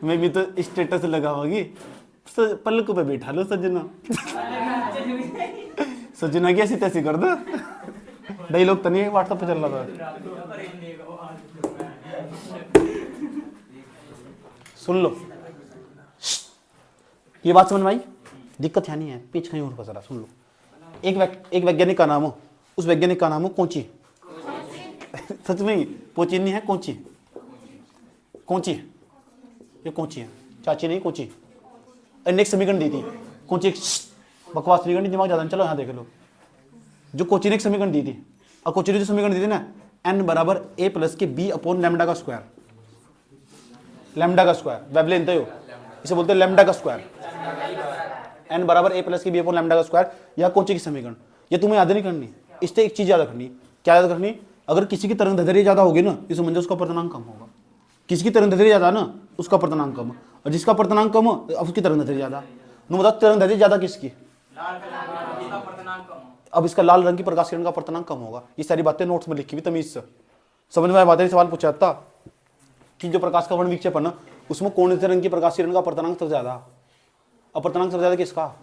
Speaker 1: मैं भी तो स्टेटस लगाऊंगी, पलक पे बैठा लो सजना सजना की ऐसी तैसी कर दो। डायलॉग तो नहीं है, व्हाट्सएप पे चल रहा था, सुन लो। ये बात समझ में आई? दिक्कत यहाँ नहीं है, पीछ कहीं और फंस रहा। सुन लो, एक वैज्ञानिक का नाम हो, उस वैज्ञानिक का नाम हो कोची। सच में पोची नहीं है, कोची, कोची, ये कोची है, चाची नहीं कोची। एक समीकरण दी थी कोची, बकवास समीकरण, दिमाग ज्यादा। चलो यहाँ देख लो, जो कोची ने एक समीकरण दी थी, और कोची ने जो समीकरण दी थी ना, n बराबर a प्लस के b अपॉन लैम्डा का स्क्वायर, लैम्डा का स्क्वायर वेवलेंथ है, इसे बोलते हैं लैम्डा का स्क्वायर। n बराबर a प्लस के b अपॉन लैम्डा का स्क्वायर, या कोची की समीकरण। ये तुम्हें याद नहीं करनी, इससे एक चीज याद रखनी। क्या याद रखनी? अगर किसी की तरंग दैर्ध्य ज्यादा होगी ना, ये समझो उसका अपर्तनांक कम होगा। किसी की तरंग दैर्ध्य ज्यादा ना, उसका अपर्तनांक कम, और जिसका अपर्तनांक कम उसकी तरंग दैर्ध्य ज्यादा। नो बताओ तरंग दैर्ध्य ज्यादा किसकी? अब इसका लाल रंग की प्रकाश किरण का अपर्तनांक कम होगा। ये सारी बातें नोट्स में लिखी हुई तमीज से, समझ में आया बातें? सवाल पूछा था कि जो प्रकाश का वर्ण विक्षेपण है उसमें कौन से रंग की प्रकाश किरण का अपर्तनांक सबसे ज्यादा? अपर्तनांक सबसे ज्यादा किसका?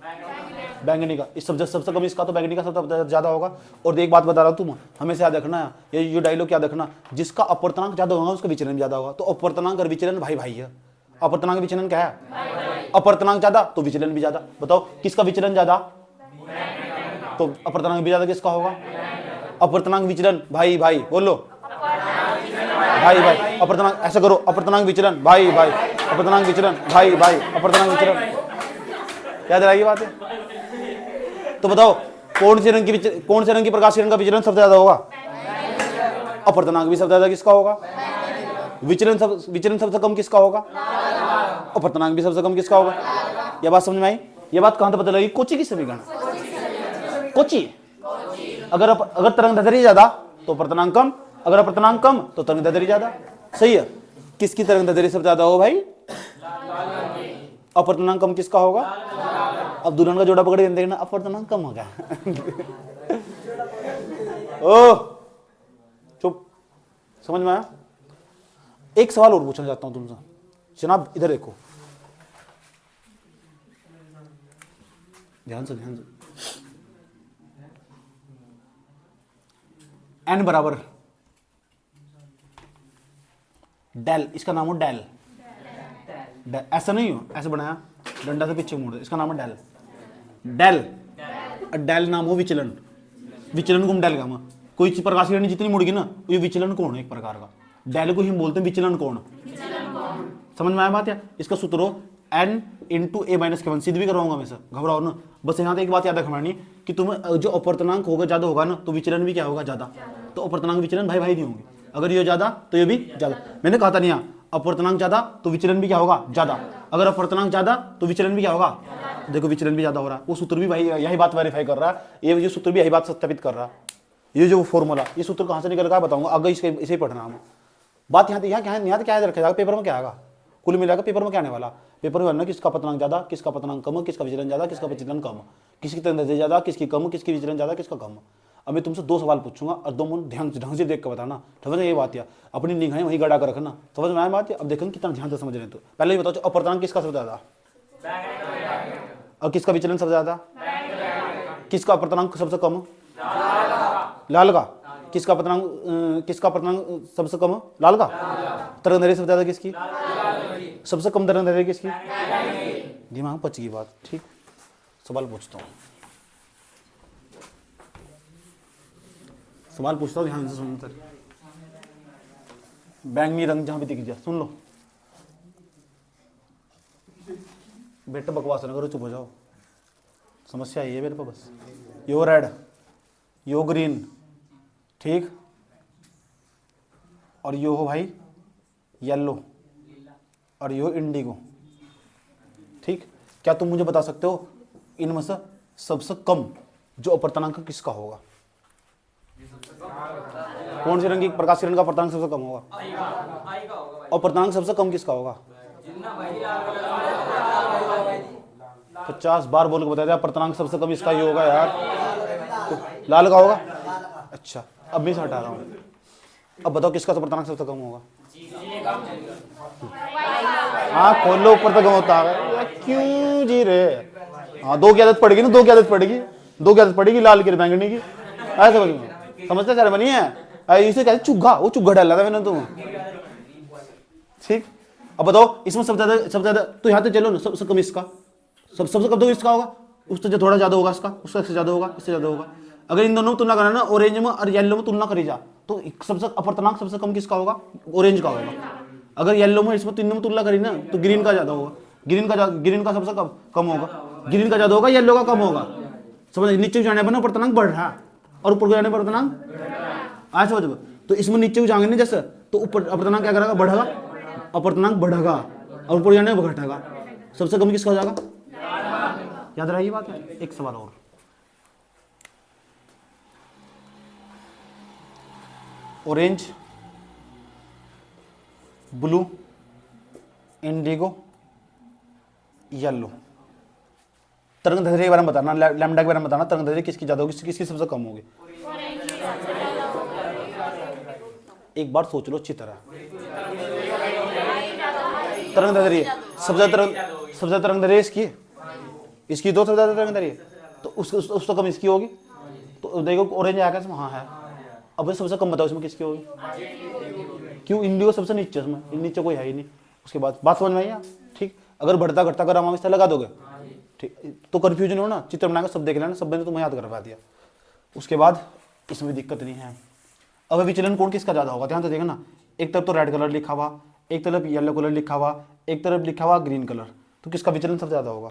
Speaker 1: बैंगनी का। इस सबसे कम इसका, तो बैंगनी का सबसे ज्यादा होगा। और एक बात बता रहा हूं तुम, हमेशा याद रखना है, ये डायलॉग याद रखना, जिसका अपर्तनांक ज्यादा होगा उसका विचलन ज्यादा होगा। तो अपर्तनांक और विचलन भाई भाई है। अपर्तनांक विचलन क्या है? अपर्तनांक ज्यादा तो विचलन भी ज्यादा। बताओ किसका विचलन ज्यादा? तो अपर्तनांक भी ज्यादा किसका होगा? अपर्तनांक विचलन भाई भाई, बोलो भाई भाई। अपर्तनांक ऐसा करो, अपर्तनांक विचलन भाई भाई, अपर्तनांक विचलन भाई भाई, अपर्तनांक विचलन। याद रहेगी बात है? तो बताओ कौन से रंग की प्रकाश किरण का विचलन सबसे ज्यादा होगा? अपर्तनांक भी सबसे ज्यादा किसका होगा? विचलन सबसे कम किसका होगा? अपर्तनांक भी सबसे कम किसका होगा? यह बात समझ में आई? यह बात कहां से पता लगी? कोची की समीकरण। कोची, अगर तरंग दैर्ध्य ज्यादा तो अपर्तनांक कम, अगर अपर्तनांक कम तो तरंग दैर्ध्य ज्यादा। सही है। किसकी तरंग दैर्ध्य सबसे ज्यादा हो भाई? अपर्तनांक कम किसका होगा? अब दुल्हन का जोड़ा पकड़ देखना, अपर्तनांक कम होगा। ओह चुप, समझ में आया? एक सवाल और पूछना चाहता हूं तुमसे। जनाब इधर देखो, ध्यान से ध्यान से। n बराबर डेल, इसका नाम हो डेल। ऐसा नहीं हो, ऐसे बनाया डंडा से पीछे मोड़, इसका नाम है डेल। डेल, डेल नाम हो विचलन। विचलन को हम डेल का, कोई चीज प्रकाश किरण जितनी मुड़गी ना ये विचलन कोण है एक प्रकार का। डेल को ही बोलते हैं विचलन कोण। समझ में आया बात? या इसका सूत्र हो n into a minus K1. सिद्ध भी करवाऊंगा मैं सर, घबराओ ना। बस यहाँ एक बात याद रखनी कि तुम्हें जो अपर्तनांक होगा ज्यादा होगा ना तो विचलन भी क्या होगा? ज्यादा। तो अपर्तनांक विचलन भाई भाई नहीं होंगे। अगर ये ज्यादा तो ये भी ज्यादा। मैंने कहा था नहीं, अपर्तनांक ज्यादा तो विचलन भी क्या होगा? ज्यादा। अगर अपर्तनांक ज्यादा तो विचलन भी क्या होगा? देखो विचलन भी ज्यादा हो रहा है। वो सूत्र भी भाई यही बात वेरीफाई कर रहा है, ये सूत्र भी यही बात सत्यापित कर रहा है। ये जो फॉर्मूला, ये सूत्र कहां से निकल रहा है बताऊंगा, आगे इसे ही पढ़ना है। बात यहाँ क्या याद रखेगा? पेपर में क्या आएगा? कुल मिलाकर पेपर में क्या आने वाला? पेपर में बनना किसका अपर्तनांक ज्यादा, किसका अपर्तनांक कम, किसका विचलन ज्यादा, किसका विचलन कम, किसकी तरंग दैर्ध्य ज्यादा, किसकी कम, किसकी विचलन ज्यादा, किसका कम। अब मैं तुमसे 2 सवाल पूछूंगा और 2 मिनट ध्यान ढंग से देख के बताना, समझ में ये बात है, अपनी निगाहें वहीं गड़ा कर रखना, समझ में आया बात है। अब देखेंगे कितना ध्यान से समझ रहे हैं। तो पहले ये बताओ अपर्तनांक किसका सबसे ज्यादा और किसका विचलन सबसे ज्यादा, किसका अपर्तनांक सबसे कम, लाल का, किसका अपर्तनांक सबसे कम, लाल का, तरंगदैर्घ्य सबसे ज्यादा किसकी, सबसे कम तरंगदैर्घ्य किसकी, दिमाग पच गई बात। ठीक, सवाल पूछता हूँ, सवाल पूछता हूँ, ध्यान से सुनते। बैंगनी रंग जहां भी दिख जाए सुन लो, बेटा बकवास ना करो, चुप हो जाओ, समस्या यही है मेरे पास बस। यो रेड, यो ग्रीन, ठीक, और यो हो भाई येलो, और यो इंडिगो, ठीक। क्या तुम मुझे बता सकते हो इनमें से सबसे कम जो अपर्तनांक किसका होगा, कौन सी रंग की प्रकाश किरण का अपर्तनांक सबसे कम होगा, और अपर्तनांक सबसे कम किसका होगा, 50 बार बोल के बता दिया, अपर्तनांक सबसे कम इसका ही होगा यार, तो लाल का होगा। अच्छा, अब मैं इसे हटा रहा हूँ, अब बताओ किसका अपर्तनांक सबसे कम होगा, हाँ खोल लो, ऊपर तक होता है, क्यों जी रे, हाँ 2 की आदत पड़ेगी ना, 2 की आदत पड़ेगी, 2 की आदत पड़ेगी, लाल की बैंगनी की, ऐसे समझते सर बनी है, इसे कहते चुग्गा, वो चुग्गा डाला था मैंने तुम, ठीक। अब बताओ इसमें सबसे ज्यादा तो यहाँ तो चलो ना, सबसे कम इसका, सबसे कम तो इसका होगा, उससे जो थोड़ा ज्यादा होगा इसका, उसका इससे ज्यादा होगा, इससे ज्यादा होगा। अगर इन दोनों में तुलना करना ना, ऑरेंज में और येलो में तुलना करी जा, तो सबसे अपर्तनांक सबसे कम किसका होगा, ऑरेंज का होगा। अगर येलो में इसमें तीनों में तुलना करी ना, तो ग्रीन का ज्यादा होगा, ग्रीन का सबसे कम होगा, ग्रीन का ज्यादा होगा, येलो का कम होगा। समझ, नीचे जाने पर ना अपर्तनांक बढ़ रहा है और ऊपर जाने पर अपर्तनांक आज समझ। तो इसमें नीचे जाएंगे ना जैसे, तो ऊपर अपर्तनांक क्या करेगा, बढ़ेगा, अपर्तनांक बढ़ेगा, और ऊपर जाने पर घटेगा। सबसे कम किसका हो जाएगा, याद रही बात है। एक सवाल और, ऑरेंज, ब्लू, इंडिगो, येलो, तरंगदैर्घ्य के बारे में बताना, लैम्डा के बारे में बताना, तरंगदैर्घ्य किसकी ज्यादा होगी, किसकी सबसे कम होगी। एक बार सोच लो अच्छी तरह, तरंगदैर्घ्य सबसे ज्यादा तरंगदैर्घ्य इसकी 2 सबसे ज्यादा तरंगदैर्घ्य, तो उससे कम इसकी होगी। तो देखो ऑरेंज आएगा इसमें, हाँ है। अब सबसे कम बताओ इसमें किसकी होगी, क्यों, इंडिगो सबसे नीचे, इसमें नीचे कोई है ही नहीं। उसके बाद बात समझ में आई, ठीक। अगर बढ़ता घटता कर हम लगा दोगे, ठीक, तो कंफ्यूजन हो ना, चित्र बनाकर सब देख लेना, सब मैंने तुम्हें याद करवा दिया। उसके बाद इसमें दिक्कत नहीं है। अब विचलन कोण किसका ज्यादा होगा, ध्यान से देखना, एक तरफ तो रेड कलर लिखा हुआ, एक तरफ येलो कलर लिखा हुआ, एक तरफ लिखा हुआ ग्रीन कलर, तो किसका विचलन सबसे ज्यादा होगा,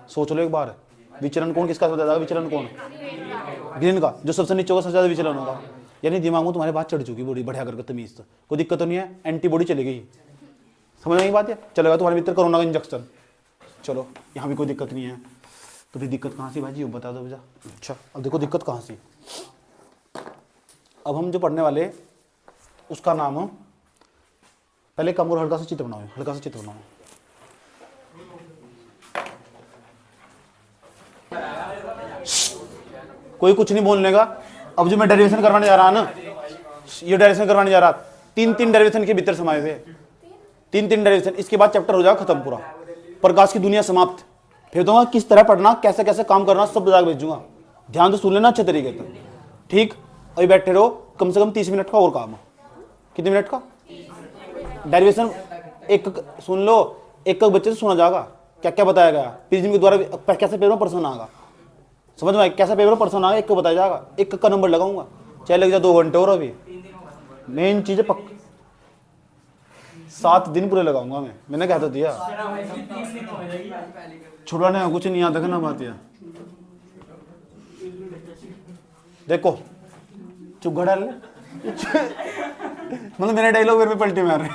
Speaker 1: सोच लो एक बार, विचलन कोण किसका सबसे ज्यादा, विचलन कोण ग्रीन का, जो सबसे नीचे होगा सबसे ज्यादा विचलन होगा। यानी दिमाग में तुम्हारे बात चढ़ चुकी बॉडी बढ़िया करके तमीज, कोई दिक्कत तो नहीं है, एंटीबॉडी चली गई, समझ में बात है, चलेगा तुम्हारे भीतर कोरोना का इंजेक्शन। चलो यहाँ भी कोई दिक्कत नहीं है, तो फिर दिक्कत कहाँ से भाई जी, बता दो भैया। अच्छा, अब देखो दिक्कत कहाँ से। अब हम जो पढ़ने वाले उसका नाम हो, पहले कम और हल्का सा चित्र बनाओ, हल्का सा चित्र बनाओ। कोई कुछ नहीं बोलने का। अब जो मैं डेरिवेशन करवाने जा रहा ना, ये डेरिवेशन करवाने जा रहा, 3 डेरिवेशन के भीतर समाये हुए, 3 डेरिवेशन, इसके बाद चैप्टर हो जाएगा खत्म पूरा, प्रकाश की दुनिया समाप्त। फिर दूंगा किस तरह पढ़ना, कैसे कैसे काम करना, सब बजा भेजूंगा, ध्यान से सुन लेना अच्छे तरीके से, ठीक। अभी बैठे रहो, कम से कम 30 मिनट का और काम है। कितने मिनट का डेरिवेशन, एक सुन लो, एक बच्चे से सुना जाएगा क्या क्या बताया गया, प्रिज्म के द्वारा कैसे पेपर में प्रश्न आएगा, समझ में आए, कैसा पेपर में प्रश्न आएगा, एक को बताया जाएगा, एक का नंबर लगाऊंगा, चाहे लग जाए 2 घंटे और। अभी मेन चीजें 7 दिन पूरे लगाऊंगा मैंने कहा तो दिया, छुड़ाने कुछ नहीं आता, देखना बात है। देखो चुप डाल मतलब मेरे डायलॉग मेरे पे पलटी मार रहे,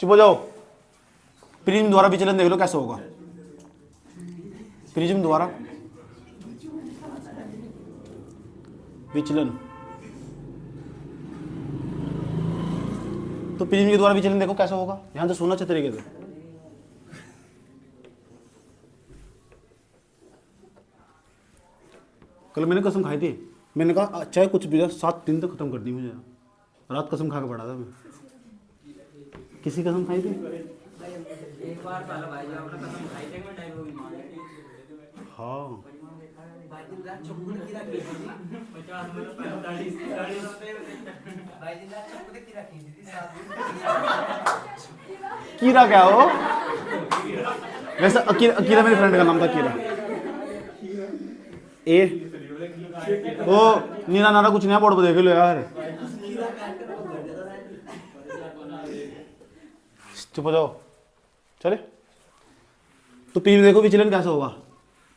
Speaker 1: चुप हो जाओ। प्रिज्म द्वारा विचलन देख लो कैसे होगा, प्रिज्म द्वारा विचलन, तो प्रिज्म के द्वारा विचलन देखो कैसे होगा, ध्यान से सुनना अच्छे तरीके से। कल मैंने कसम खाई थी, मैंने कहा चाहे कुछ भी 7 दिन तक खत्म कर दी मुझे। रात कसम खा के पड़ा था मैं। किसी कसम खाई थी?
Speaker 3: एक बार पहले भाई जी आपने कसम खाई थी मैं टाइम होगी मान
Speaker 1: हाँ
Speaker 3: भाई जी रात चुप की रखी थी 50 मतलब 45 भाई जी रात चुप की रखी थी 7 दिन
Speaker 1: कीरा क्या हो? वैसे अकीरा मेरे फ्रेंड का नाम था कीरा। ए ओ नीना नाना कुछ नया बोर्ड पर देख लो यार। चुप हो जाओ। चले तो पी में देखो विचलन कैसा होगा।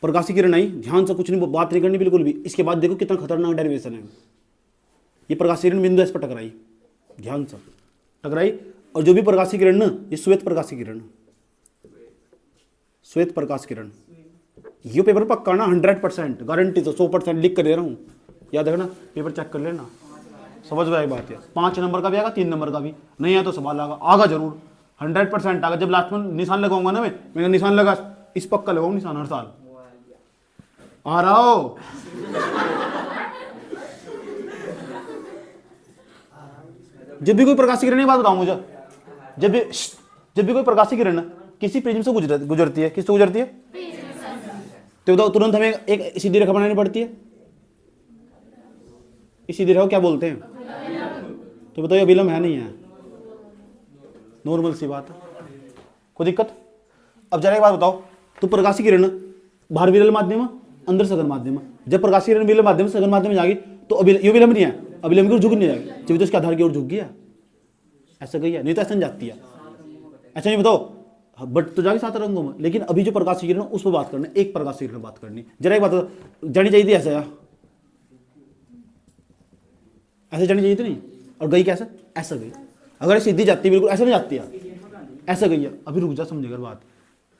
Speaker 1: प्रकाशीय किरण आई, ध्यान से कुछ नहीं बात नहीं करनी बिल्कुल भी। इसके बाद देखो कितना खतरनाक डेरिवेशन है। ये प्रकाशीय किरण बिंदु एस पर टकराई, ध्यान से टकराई, और जो भी प्रकाशीय किरण ना ये श्वेत प्रकाशीय किरण, श्वेत प्रकाश किरण। ये पेपर पक्का ना 100% गारंटी तो 100% लिख कर दे रहा हूँ, याद रखना। पेपर चेक कर लेना, समझ में आई बात है। 5 नंबर का भी आएगा, 3 नंबर का भी। नहीं है तो सवाल आगा जरूर 100% आएगा। जब लास्ट में निशान लगाऊंगा ना मैं निशान लगा, इस पक्का लगाऊंगा निशान हर साल। आ रहा हो जब भी कोई प्रकाशीय किरण की बात बताऊं मुझे, जब भी कोई प्रकाशीय किरण किसी प्रिज्म से गुजरती है, किससे गुजरती है? तो बताओ तुरंत हमें एक सीधी रेखा बनानी पड़ती है। इस सीधी रेखा को क्या बोलते हैं? तो बताओ अभिलंब है नहीं है? नॉर्मल सी बात है, कोई दिक्कत? अब जरा एक बात बताओ, तो प्रकाशीय किरण बाहर विरल माध्यम, अंदर सघन माध्यम। जब प्रकाशीय किरण विरल माध्यम सघन माध्यम में जाएगी तो ये विलंब नहीं है, अभिलंब की ओर झुक नहीं जाएगी, जब तो उसके आधार की ओर झुक गया, ऐसा गई है, नहीं तो ऐसा जाती है। अच्छा नहीं बताओ, बट तो जाके 7 रंगों में। लेकिन अभी जो प्रकाशीय किरण उस पर बात करना, एक प्रकाशीय किरण बात करनी। जरा एक बात जानी चाहिए थी ऐसा यार, ऐसे जानी चाहिए थी नहीं, और गई कैसे? ऐसा गई। अगर सीधी जाती बिल्कुल ऐसा नहीं जाती है, ऐसा गई है। अभी रुक जा, समझेगा बात।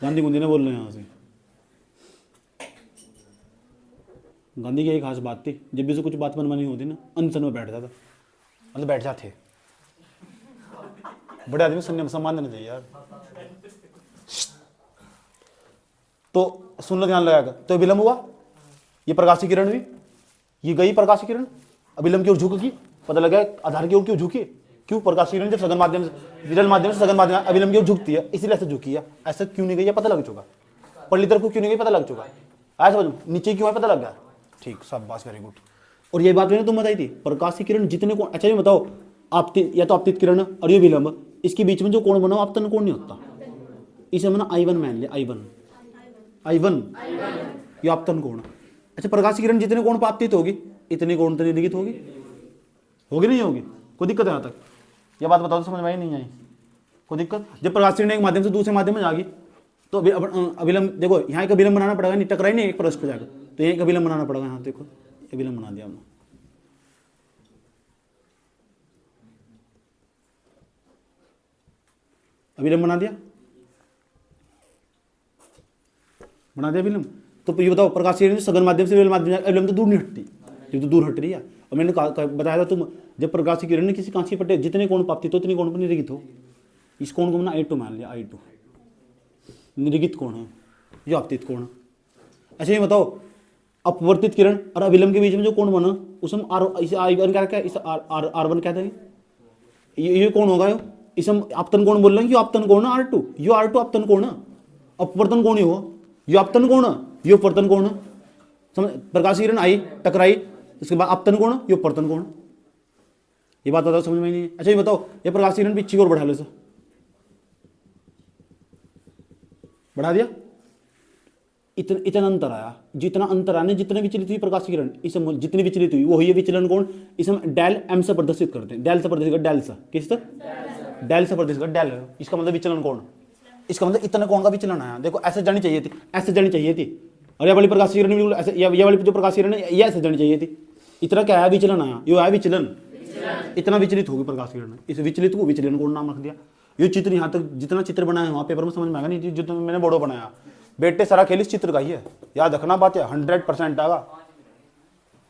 Speaker 1: गांधी गुंदी ने बोल रहे हैं यहाँ से। गांधी की एक खास बात थी, जब भी उसे कुछ बात मनमानी होती ना, अनशन में बैठ जाता, मतलब बैठ जाते। बड़े आदमी संयम सम्मान देना चाहिए यार। तो सुन लो, ध्यान लगाकर। तो विलंब हुआ, ये प्रकाशीय किरण भी, ये गई प्रकाशीय किरण, अभिलंब की ओर झुकी, पता लगा आधार की ओर क्यों झुकी? क्यों? प्रकाशीय किरण जब सघन माध्यम से विरल माध्यम से सघन माध्यम अभिलंब की ओर झुकती है, इसीलिए ऐसे झुकी है। ऐसा क्यों नहीं गई है पता लग चुका। पल्ली तरफ को क्यों नहीं गई पता लग चुका। आया समझ? नीचे क्यों है पता लग गया। ठीक, सब बात वेरी गुड। और ये बात मैंने तुम बताई थी, प्रकाशीय किरण जितने कोण, अच्छा ये बताओ, आपतित या तो आपतित किरण और ये विलंब, इसके बीच में जो कोण बना आपतन कोण नहीं होता, इसे हमने I1 मान लिया। I1 ये आपतन कोण। अच्छा, प्रकाशीय किरण जितने कोण पर आपतित होगी इतनी कोण तो निगीत होगी, होगी नहीं होगी? कोई दिक्कत है यहाँ तक? यह बात बताओ तो समझ में आई नहीं आई? कोई दिक्कत? जब प्रकाशीय किरण एक माध्यम से दूसरे माध्यम में जाएगी तो अभिलंब, देखो यहाँ एक अभिलंब बनाना पड़ेगा, नहीं टकराई नहीं एक परस्पर को जाकर, तो एक अभिलंब बनाना पड़ेगा। यहाँ देखो अभिलंब बना दिया हमने, अभिलंब बना दिया अभिलंब। तो ये बताओ, प्रकाशीय किरण सघन माध्यम से विरल माध्यम अभिलंब तो दूर नहीं हटती, ये तो दूर हट रही है। और मैंने बताया था तुम, जब प्रकाशीय किरण ने किसी कांच पट्टे जितने कोण पाती तो उतनी कोण पर निरगित हो। इस कोण को मैंने I2 मान लिया, I2 निरगित कोण है, ये आपतित कोण है। अच्छा ये बताओ, अपवर्तित किरण और अभिलंब के बीच में जो कोण बना उसे हम इसे I1 क्या, इसे R1 कहते हैं। ये कोण होगा, इसे हम आपतन कोण बोल रहे हैं। ये आपतन कोण है R2, ये R2 आपतन कोण है। अपवर्तन कोण ही हो, ये आपतन कोण है, ये अपवर्तन कोण है। समझ? प्रकाशीय किरण आई, टकराई, उसके बाद आपतन कोण, ये अपवर्तन कोण। ये बात बताओ, समझ में नहीं? अच्छा ये बताओ, ये प्रकाशीय किरण पीछे की ओर बढ़ा लो, बढ़ा दिया, इतना अंतर आया। जितना अंतर आने, जितने विचलित हुई प्रकाशीय किरण, इसे जितनी विचलित हुई वो हुई है विचलन कोण। इसे हम डेल M से प्रदर्शित करते हैं। डेल से प्रदर्शित कर, डेल से किस तक? डेल से प्रदर्शित कर, डेल। इसका मतलब विचलन कोण, इसका मतलब इतने कोण का विचलन आया। देखो ऐसे जानी चाहिए थी, ऐसे जानी चाहिए थी। और ये वाली प्रकाशीय किरण बिल्कुल ऐसे, ये वाली जो प्रकाशीय किरण है ये ऐसे जानी चाहिए थी। इतना क्या आया? विचलन आया, ये आया विचलन। इतना विचलित होगी प्रकाशीय किरण, इस विचलित को विचलन कोण नाम रख दिया। ये चित्र यहाँ तक जितना चित्र बनाया है वहाँ पेपर में समझ में आएगा नहीं, जितना मैंने बोर्डो बनाया। बेटे सारा खेल इस चित्र का ही है, याद रखना बात है। 100% आएगा।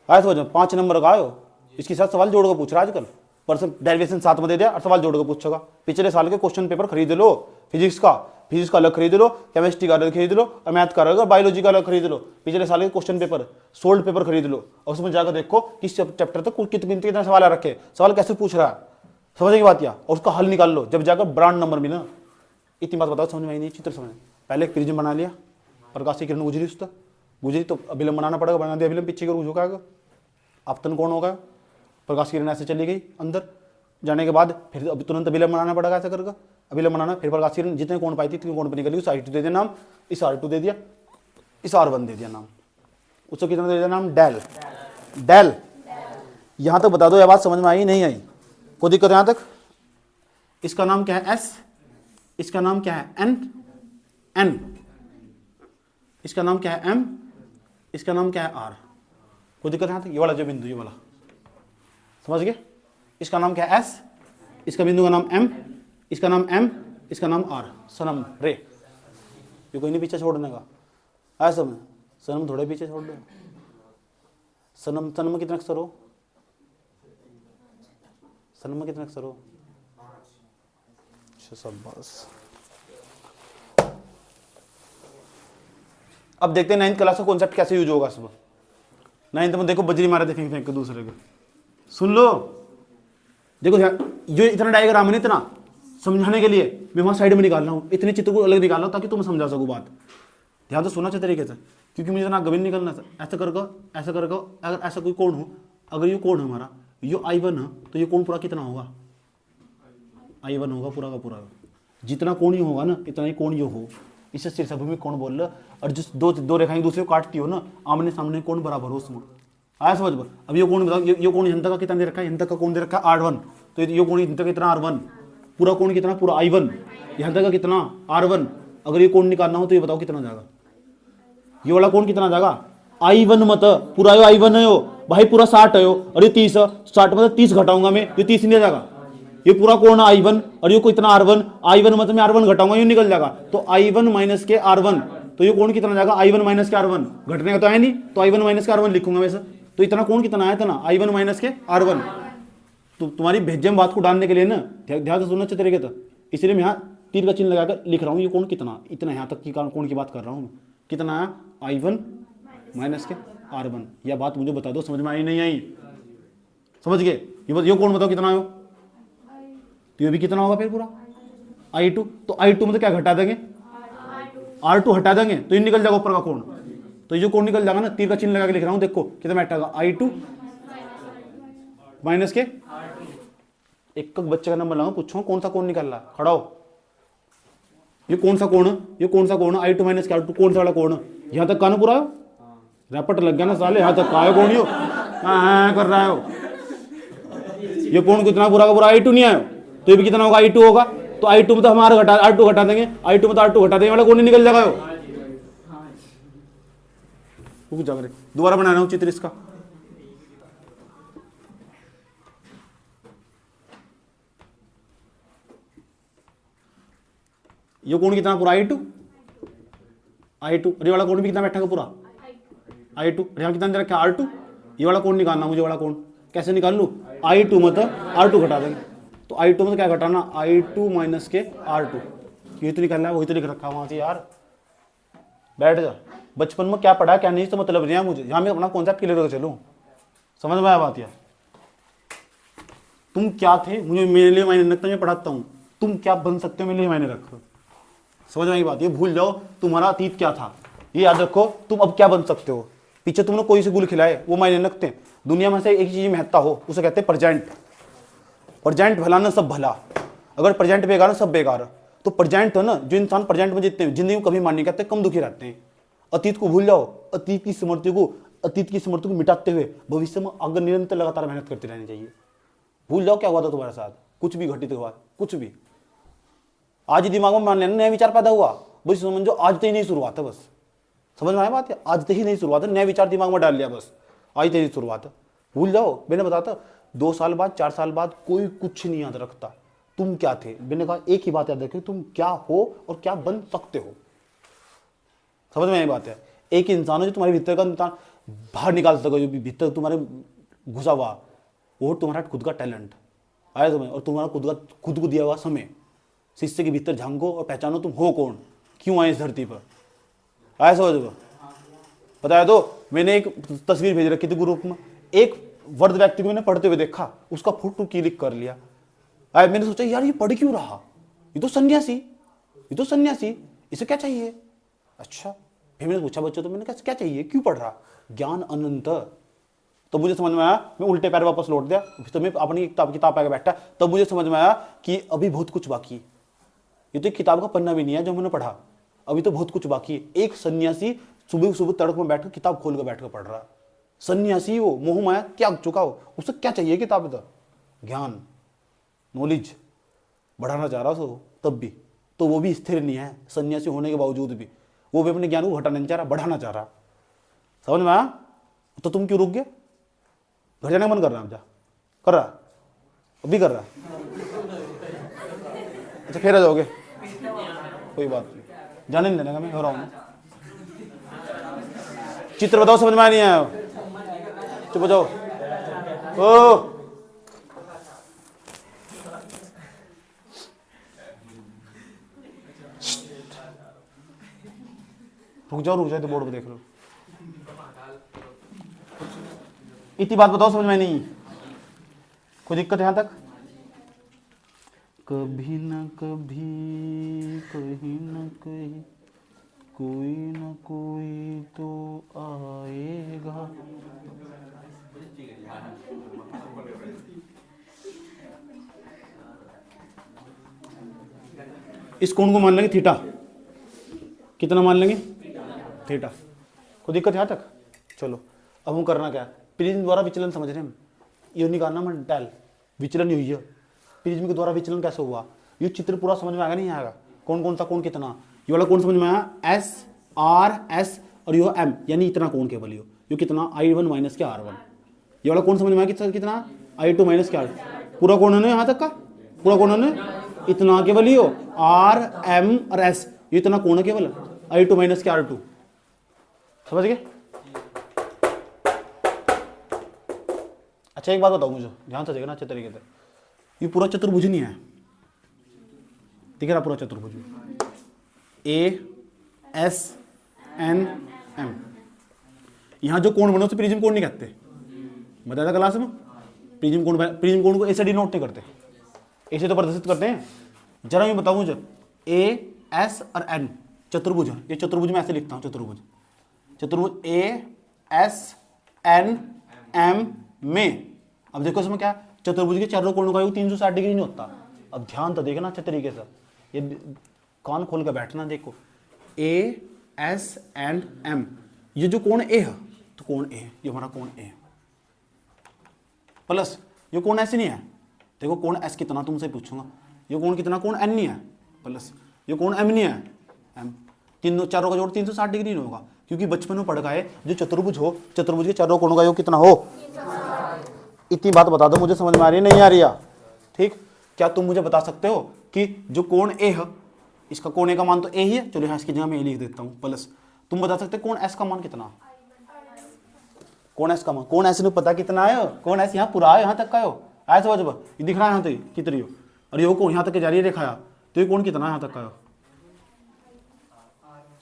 Speaker 1: आया समझ में? 5 नंबर का आयो, इसके साथ सवाल जोड़ कर पूछ रहा है आजकल। परसों डेरिवेशन 7 में दे दिया और सवाल जोड़ कर पूछेगा। पिछले साल के क्वेश्चन पेपर खरीद लो फिजिक्स का, फिजिक्स का अलग खरीद लो, केमिस्ट्री का अलग खरीद लो, और मैथ का अलग, बायोलॉजी का अलग खरीद लो, पिछले साल के क्वेश्चन पेपर सोल्ड पेपर खरीद लो, और उसमें जाकर देखो किस चैप्टर तक कितने सवाल आ रखे, सवाल कैसे पूछ रहा है, समझने की बात या, और उसका हल निकाल लो, जब जाकर ब्रांड नंबर मिला। इतनी बात बताओ, समझ में आई नहीं, चित्र समझ। पहले एक प्रिज्म बना लिया, प्रकाश की किरण गुजरी उस तक, गुजरी तो अभिलंब बनाना पड़ेगा, बना दिया अभिलंब, पीछे की ओर झुकाएगा, आपतन कोण होगा, प्रकाश की किरण ऐसे चली गई अंदर जाने के बाद फिर अभी तुरंत अभिलंब बनाना पड़ेगा, ऐसा करके अभिलंब बनाना, फिर प्रकाश की किरण जितने कोण पाई थी इतने कोण पर निकली, उस R2 दे दिया नाम, इस R2 दे दिया, इस R1 दे दिया नाम, उसको कितना दे दिया नाम, डेल। डेल यहां तक बता दो, यह बात समझ में आई नहीं आई, कोई दिक्कत यहां तक? इसका नाम क्या है S, इसका नाम क्या है N, N, इसका नाम क्या है M, इसका नाम क्या है R, कोई दिक्कत यहां तक? ये वाला जो बिंदु, ये वाला समझ गए? इसका नाम क्या है S, इसका बिंदु का नाम M, इसका नाम M, इसका नाम R, सनम रे। ये कोई नहीं पीछे छोड़ने का, आया समझ? सनम थोड़े पीछे छोड़ दो। सनम, सनम में कितने अक्षर हो? सनम में कितने अक्षर हो? सब बस। अब देखते हैं 9th क्लास का कॉन्सेप्ट कैसे यूज होगा सुबह। 9th में देखो बजरी मारे थे फेंक फेंक के दूसरे को, सुन लो। देखो जो इतना डायग्राम है ना, इतना समझाने के लिए मैं वहां साइड में निकाल रहा हूँ, इतने चित्र को अलग निकाल रहा हूँ ताकि तुम समझा सको बात। ध्यान तो सुनना चाहिए तरीके से, क्योंकि मुझे इतना गविन निकलना था। ऐसा करके ऐसा करके, अगर ऐसा कोई कोण हो, अगर ये कोण है हमारा, ये I1 है, तो ये कोण पूरा कितना होगा? I1 होगा पूरा का पूरा। जितना कोण ही होगा ना, इतना ही कोण ये हो, इसे शीर्षभूमि कोण बोल रहा। और जिस दो रेखाएं दूसरे को काटती हो ना, आमने सामने कोण बराबर हो उसमें, आया समझ में? अब ये कोण बताओ, ये कोण यहाँ तक का कितना दे रखा है? यहाँ तक का कोण दे रखा है R1, तो ये कोण यहाँ तक कितना R1, पूरा कोण कितना? पूरा I1, यहाँ तक का कितना R1। अगर ये कोण निकालना हो तो ये बताओ कितना जाएगा? ये वाला कोण कितना जाएगा? I1 मत, पूरा I1 है यो भाई, पूरा 60 है यो, और ये 30 है, 60 मतलब 30 घटाऊंगा मैं, ये 30 नहीं जाएगा। ये पूरा कोण I1 और ये को इतना R1, I1 मतलब मैं R1 घटाऊंगा, ये निकल जाएगा, तो I1 माइनस के R1, तो ये कोण कितना जाएगा? I1 माइनस के R1, घटने का तो है नहीं, तो I1 माइनस के R1 लिखूंगा वैसे। तो इतना कोण कितना है? इतना I1 माइनस के R1। तो तुम्हारी भेजे में बात को डालने के लिए ना, ध्यान से सुनना अच्छे तरीके से, इसलिए मैं यहाँ तीर का चिन्ह लगाकर लिख रहा हूँ ये कोण कितना, इतना यहाँ तक की कोण की बात कर रहा हूँ। कितना है? I1 माइनस के R1। यह बात मुझे बता दो, समझ में आई नहीं आई? समझ गए? ये कोण बताओ कितना हो, तो ये भी कितना होगा फिर पूरा I2। तो I2 मतलब क्या घटा देंगे? R2 हटा देंगे तो ये निकल जाएगा ऊपर का कोण, तो ये कोण निकल जाएगा ना, तीर का चिन्ह लगा के लिख रहा हूँ, देखो कितना बैठेगा I2 माइनस के। एक बच्चे का नंबर लाऊं, पूछो कौन सा कोण निकल रहा, खड़ा हो। ये कौन सा कोण है? ये कौन सा कोण है? I2 माइनस के R2 कौन सा वाला कोण है? यहाँ तक का ना पूरा रैपट लग गया ना साले, यहाँ तक का है कोण, यो कर रहा हो। ये कोण कितना पूरा का पूरा I2 नहीं आया, तो ये भी कितना होगा? I2 होगा। तो I2 में तो हमारा R2 घटा देंगे, I2 में तो R2 घटा देंगे, वाला कोण निकल जाएगा। दोबारा बना रहा हूं चित्र इसका। ये कोण कितना पूरा? I2 और ये वाला कोण भी कितना बैठेगा पूरा? I2। यहाँ कितना दे रखा है? R2। ये वाला कोण निकालना मुझे, वाला कोण कैसे निकाल लूँ? I2 मतलब R2 घटा देंगे, तो I2 मतलब क्या घटाना? I2 माइनस के R2। ये तो निकालना है, वही तो लिख रखा वहां से यार, बैठ जा। बचपन में क्या पढ़ा क्या नहीं तो मतलब नहीं है मुझे, यहाँ मैं अपना कॉन्सेप्ट क्लियर कर चलूँ, समझ में आया बात यार? तुम क्या थे मुझे, मेरे लिए मायने रखता, मैं पढ़ाता हूँ, तुम क्या बन सकते हो मेरे लिए मायने रखो, समझ में आई बात? ये भूल जाओ तुम्हारा अतीत क्या था, ये याद रखो तुम अब क्या बन सकते हो। पीछे तुमने कोई से गुल खिलाए वो मायने रखते हैं। दुनिया में से एक चीज महत्ता हो उसे कहते हैं प्रेजेंट। प्रेजेंट भला ना सब भला, अगर प्रेजेंट बेकार है सब बेकार है। तो प्रेजेंट है ना, जो इंसान प्रेजेंट में जीतते हैं जिंदगी में कभी मान नहीं करते, कम दुखी रहते हैं। अतीत को भूल जाओ, अतीत की स्मृति को मिटाते हुए भविष्य में अगर निरंतर लगातार मेहनत करते रहनी चाहिए। भूल जाओ क्या हुआ था तुम्हारे साथ, कुछ भी घटित हुआ, कुछ भी आज दिमाग में मान लेना नया विचार पैदा हुआ, बस समझो आज से ही नहीं शुरुआत है, बस समझ में आया बात है? आज से ही नहीं शुरुआत है, नया विचार दिमाग में डाल लिया बस, आज से ही शुरुआत है। भूल जाओ, मैंने बताता 2 साल बाद 4 साल बाद कोई कुछ नहीं याद रखता तुम क्या थे। मैंने कहा एक ही बात याद रखो, तुम क्या हो और क्या बन सकते हो। समझ में आई बात है? एक इंसान हो जो तुम्हारे भीतर का इंसान बाहर निकाल सको, जो भीतर तुम्हारे घुसा हुआ, वो तुम्हारा खुद का टैलेंट आया तुम्हें, और तुम्हारा खुद को दिया हुआ समय। शिष्य के भीतर झांको और पहचानो तुम हो कौन, क्यों आए इस धरती पर। आया समझ में? बताया तो मैंने एक तस्वीर भेज रखी थी ग्रुप में, एक वृद्ध व्यक्ति को मैंने पढ़ते हुए देखा, उसका फोटो क्लिक कर लिया। आया मैंने सोचा यार ये पढ़ क्यों रहा, ये तो सन्यासी, ये तो सन्यासी, इसे क्या चाहिए। अच्छा फिर मैंने पूछा बच्चों तो, मैंने कहा क्या चाहिए, क्यों पढ़ रहा, ज्ञान अनंत। तो मुझे समझ में आया, मैं उल्टे पैर वापस लौट दिया, तो मैं अपनी किताब आगे बैठा, तब मुझे समझ में आया कि अभी बहुत कुछ बाकी है। ये तो एक किताब का पन्ना भी नहीं है जो मैंने पढ़ा, अभी तो बहुत कुछ बाकी है। एक सन्यासी सुबह सुबह तड़क में बैठकर किताब खोल कर बैठकर पढ़ रहा है। सन्यासी वो मोह माया त्याग चुका हो, उसे क्या चाहिए किताब, तो ज्ञान नॉलेज बढ़ाना चाह रहा हो तब भी, तो वो भी स्थिर नहीं है सन्यासी होने के बावजूद भी, वो भी अपने ज्ञान को घटाना नहीं चाह रहा, बढ़ाना चाह रहा। समझ में आया? तो तुम क्यों रुक गए? घर जाने का मन कर रहा है, जा कर रहा, अभी कर रहा। अच्छा फिर आ जाओगे, कोई बात नहीं, जाने नहीं देने का, मैं हो रहा हूँ। चित्र बताओ, समझ में नहीं आया, चुप हो जाओ। ओ रुक जाओ तो बोर्ड पे देख लो। इतनी बात बताओ, समझ में नहीं, कोई दिक्कत है यहां तक? कभी न कभी कहीं न कहीं कोई न कोई तो आएगा। इस कोण को मान लेंगे थीटा, कितना मान लेंगे? थीटा। कोई दिक्कत है यहां तक? चलो अब हम करना क्या है, प्रिज्म द्वारा विचलन समझ रहे हैं हम, ये निकालना मन टैल विचलन हुई है, प्रिज्म के द्वारा विचलन कैसे हुआ, ये चित्र पूरा समझ में आएगा नहीं आएगा, कौन कौन सा कोण कितना, ये वाला कोण समझ में आया, एस आर एस और ये एम, यानी इतना कोण केवल ये कितना I1 माइनस के R1, ये वाला कोण समझ में आया कितना I2 माइनस के R, पूरा कोण है ना यहाँ तक का, पूरा कोण है ना इतना केवल ये R M और S, ये इतना कोण है केवल I2 माइनस के R2। समझ गए? अच्छा एक बात बताओ मुझे, ध्यान से देखना अच्छे तरीके से, ये पूरा चतुर्भुज नहीं है, दिख रहा पूरा चतुर्भुज, ए एस एन एम, यहां जो कोण बने उसे प्रिज्म कोण नहीं कहते, बताया था क्लास में। प्रिज्म कोण को ऐसे डिनोट नहीं करते, ऐसे तो प्रदर्शित करते हैं। जरा मैं बताऊं मुझे, ए एस और एन चतुर्भुज है, ये चतुर्भुज में ऐसे लिखता हूं, चतुर्भुज ए एस एन एम में, अब देखो इसमें क्या, चतुर्भुज के चारों कोणों का योग 360 डिग्री नहीं होता। अब ध्यान तो देखना अच्छे तरीके से, ये कान खोल कर बैठना, देखो ए एस एंड एम, ये जो कोण ए है तो कोण ए, ये हमारा कोण ए प्लस ये कोण ऐसे नहीं है, देखो कोण एस कितना तुमसे पूछूंगा, ये कोण कितना, कोण एन नहीं है, प्लस ये कोण एम नहीं है, एम, तीनों चारों का जोड़ 360 डिग्री नहीं होगा, क्योंकि बचपन में पढ़ गए जो चतुर्भुज हो, चतुर्भुज के चारों कोणों का योग कितना हो। इतनी बात बता दो, मुझे समझ में आ रही है नहीं आ रही है? ठीक, क्या तुम मुझे बता सकते हो कि जो कोण ए है, इसका कोण ए का मान तो ए ही है, चलो यहाँ इसकी जगह मैं ए लिख देता हूँ, प्लस तुम बता सकते कोण एस का मान कितना, कोण एस का मान, कोण एस ने पता कितना है, कोण एस यहाँ पूरा है, यहाँ तक का हो, आया समझ में, ये दिख रहा है यहाँ तक कितनी हो, और ये कोण यहाँ तक जारी रेखा है, तो ये कोण कितना यहाँ तक का हो,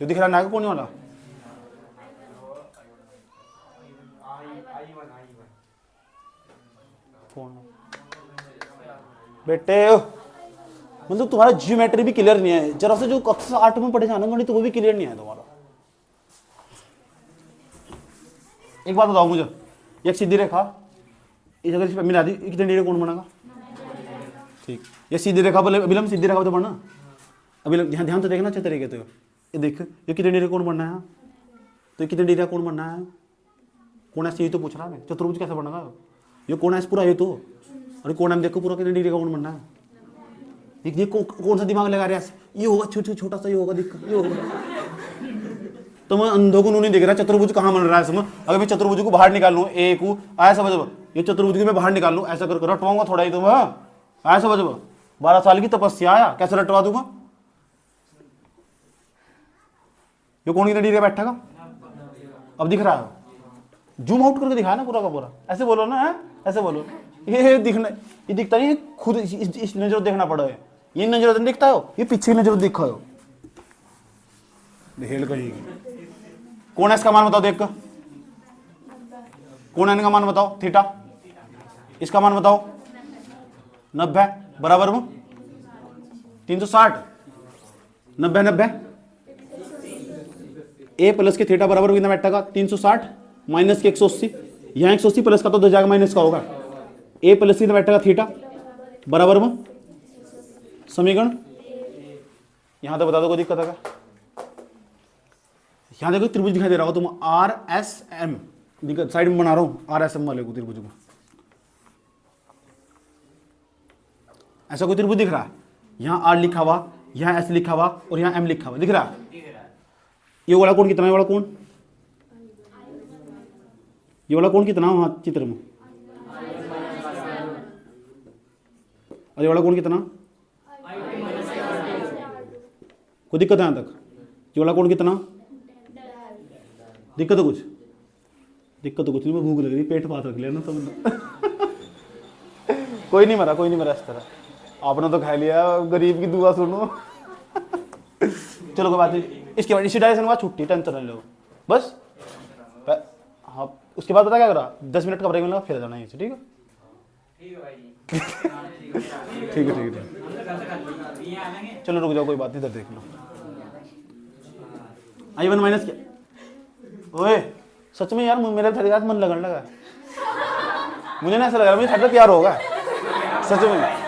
Speaker 1: जो दिख रहा है कोण वाला, बेटे मतलब तुम्हारा ज्योमेट्री भी क्लियर नहीं है, जरा से जो कक्षा 8 में पढ़े जाना गणित तो वो भी क्लियर नहीं है तुम्हारा। एक बात बताओ मुझे, एक सीधी रेखा इस अगर मिला दी कितने डिग्री कोण बनेगा? ठीक, ये सीधी रेखा बोले अभिलंब सीधी रेखा तो बनना, अभिलंब ध्यान से देखना अच्छे तरीके से, ये देख ये कितने डिग्री कोण बनना है, तो कितने डिग्री कोण बनना है, कोण ऐसे ही तो पूछ रहा है, चतुर्भुज कैसे बनेगा, ये कोण ऐसे पूरा ये तो, अरे कोण हम देखो पूरा कितने डिग्री का कोण बनना है, ये कौन सा दिमाग लगा रहे हैं, ये होगा छोटा सा, ये होगा दिक्कत, ये होगा, तो मैं अंधों को नहीं देख रहा चतुर्भुज कहाँ बन रहा है इसमें। अगर मैं चतुर्भुज को बाहर निकाल लूँ, ए को आया समझ, ये चतुर्भुज को मैं बाहर निकाल लूँ, ऐसा कर रटवाऊंगा थोड़ा ही तो मैं, आया समझ, 12 साल की तपस्या आया, कैसे रटवा दूंगा, ये कौन कितने डिग्री बैठेगा, अब दिख रहा है, जूम आउट करके दिखाया ना पूरा का पूरा, ऐसे बोलो ना, ऐसे बोलो, ये दिखना, ये दिखता नहीं खुद, इस नजर देखना पड़ा है, ये नजर नहीं दिखता हो, ये पीछे की नजर दिखा हो। हेल कहीं कौन है, इसका मान बताओ देख कर, कौन है इनका मान बताओ, थीटा, इसका मान बताओ 90 बराबर में 360, 90 ए प्लस के थीटा बराबर कितना बैठेगा 360 माइनस के 180, यहाँ 180 प्लस का तो 2 जाएगा माइनस का होगा, ए प्लस कितना बैठेगा थीटा बराबर में समीकरण, यहां तो बता दो कोई दिक्कत है। यहां देखो त्रिभुज दिखाई दे रहा हो तुम, आर एस एम साइड में बना रहा हूं, आर एस एम वाले को त्रिभुज को, ऐसा कोई त्रिभुज दिख रहा है, यहां आर लिखा हुआ, यहां एस लिखा हुआ और यहां एम लिखा हुआ, दिख रहा है? ये वाला कोण कितना है, वाला कोण, ये वाला कोण कितना वहां चित्र में, और ये वाला कोण कितना, कोई दिक्कत है यहां तक? ये वाला कोण कितना, दिक्कत है कुछ? दिक्कत तो कुछ नहीं, मैं भूख लग रही, पेट पात रख लिया ना समझ। कोई नहीं मरा, कोई नहीं मरा इस तरह, आपने तो खा लिया, गरीब की दुआ सुनो। चलो कोई बात नहीं, इसके बाद इसी डायरेक्शन के बाद छुट्टी, टेंशन नहीं लो बस। हाँ उसके बाद पता क्या करा, 10 मिनट का ब्रेक मिला, फिर जाना यहीं से, ठीक है? ठीक है ठीक है, चलो रुक जाओ, कोई बात नहीं, इधर देख लो। I1 माइनस क्या, ओए सच में यार मेरा थोड़ी रात मन लगने लगा, मुझे ना ऐसा लग रहा मुझे थोड़ा प्यार होगा सच में।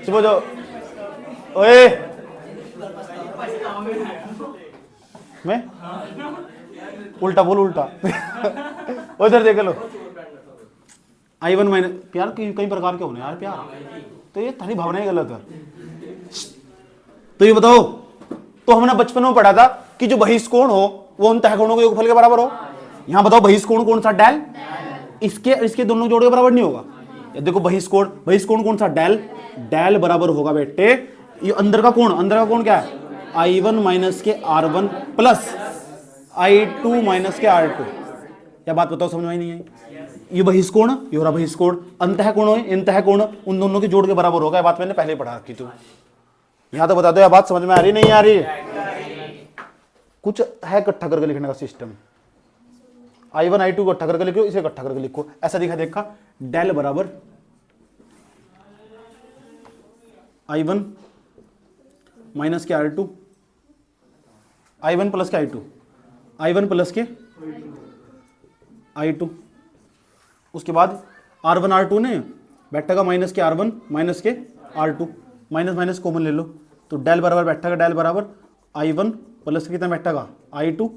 Speaker 1: सुबह जाओ, ओए मैं उल्टा बोल, उल्टा। उधर देख लो, I1 माइनस, प्यार कई प्रकार के होने यार प्यार, तो ये थारी भावना ही गलत है। तो ये बताओ, तो हमने बचपन में पढ़ा था कि जो बहिष्कोण हो वो उन तहकोणों के योगफल के बराबर हो। यहां बताओ बहिष्कोण कौन सा, डेल, इसके दोनों जोड़े के बराबर नहीं होगा। ये देखो बहिष्कोण, बहिष्कोण कौन सा, डेल, डेल बराबर होगा बेटे ये अंदर का कोण, अंदर का कोण क्या है, I1 माइनस के R1 प्लस I2 माइनस के R2। क्या बात बताओ, समझ में नहीं आई? ये बहिष्कोण, ये हो रहा बहिष्कोण, अंतःकोण, अंतःकोण उन दोनों के जोड़ के बराबर होगा। ये बात मैंने पहले पढ़ा रखी थी। यहां तो बता दो, यह बात समझ में आ रही नहीं आ रही? कुछ है इकट्ठा करके लिखने का सिस्टम, I1 I2 को इकट्ठा करके लिखो, इसे इकट्ठा करके लिखो, ऐसा दिखा देखा, डेल बराबर I1 माइनस के R2, I1 प्लस के I2, I1 प्लस के I2, उसके बाद R1 R2 ने बैठेगा माइनस के R1 माइनस के R2, माइनस माइनस कॉमन ले लो, तो डेल बराबर बैठेगा, डेल बराबर I1 प्लस के कितना बैठेगा I2,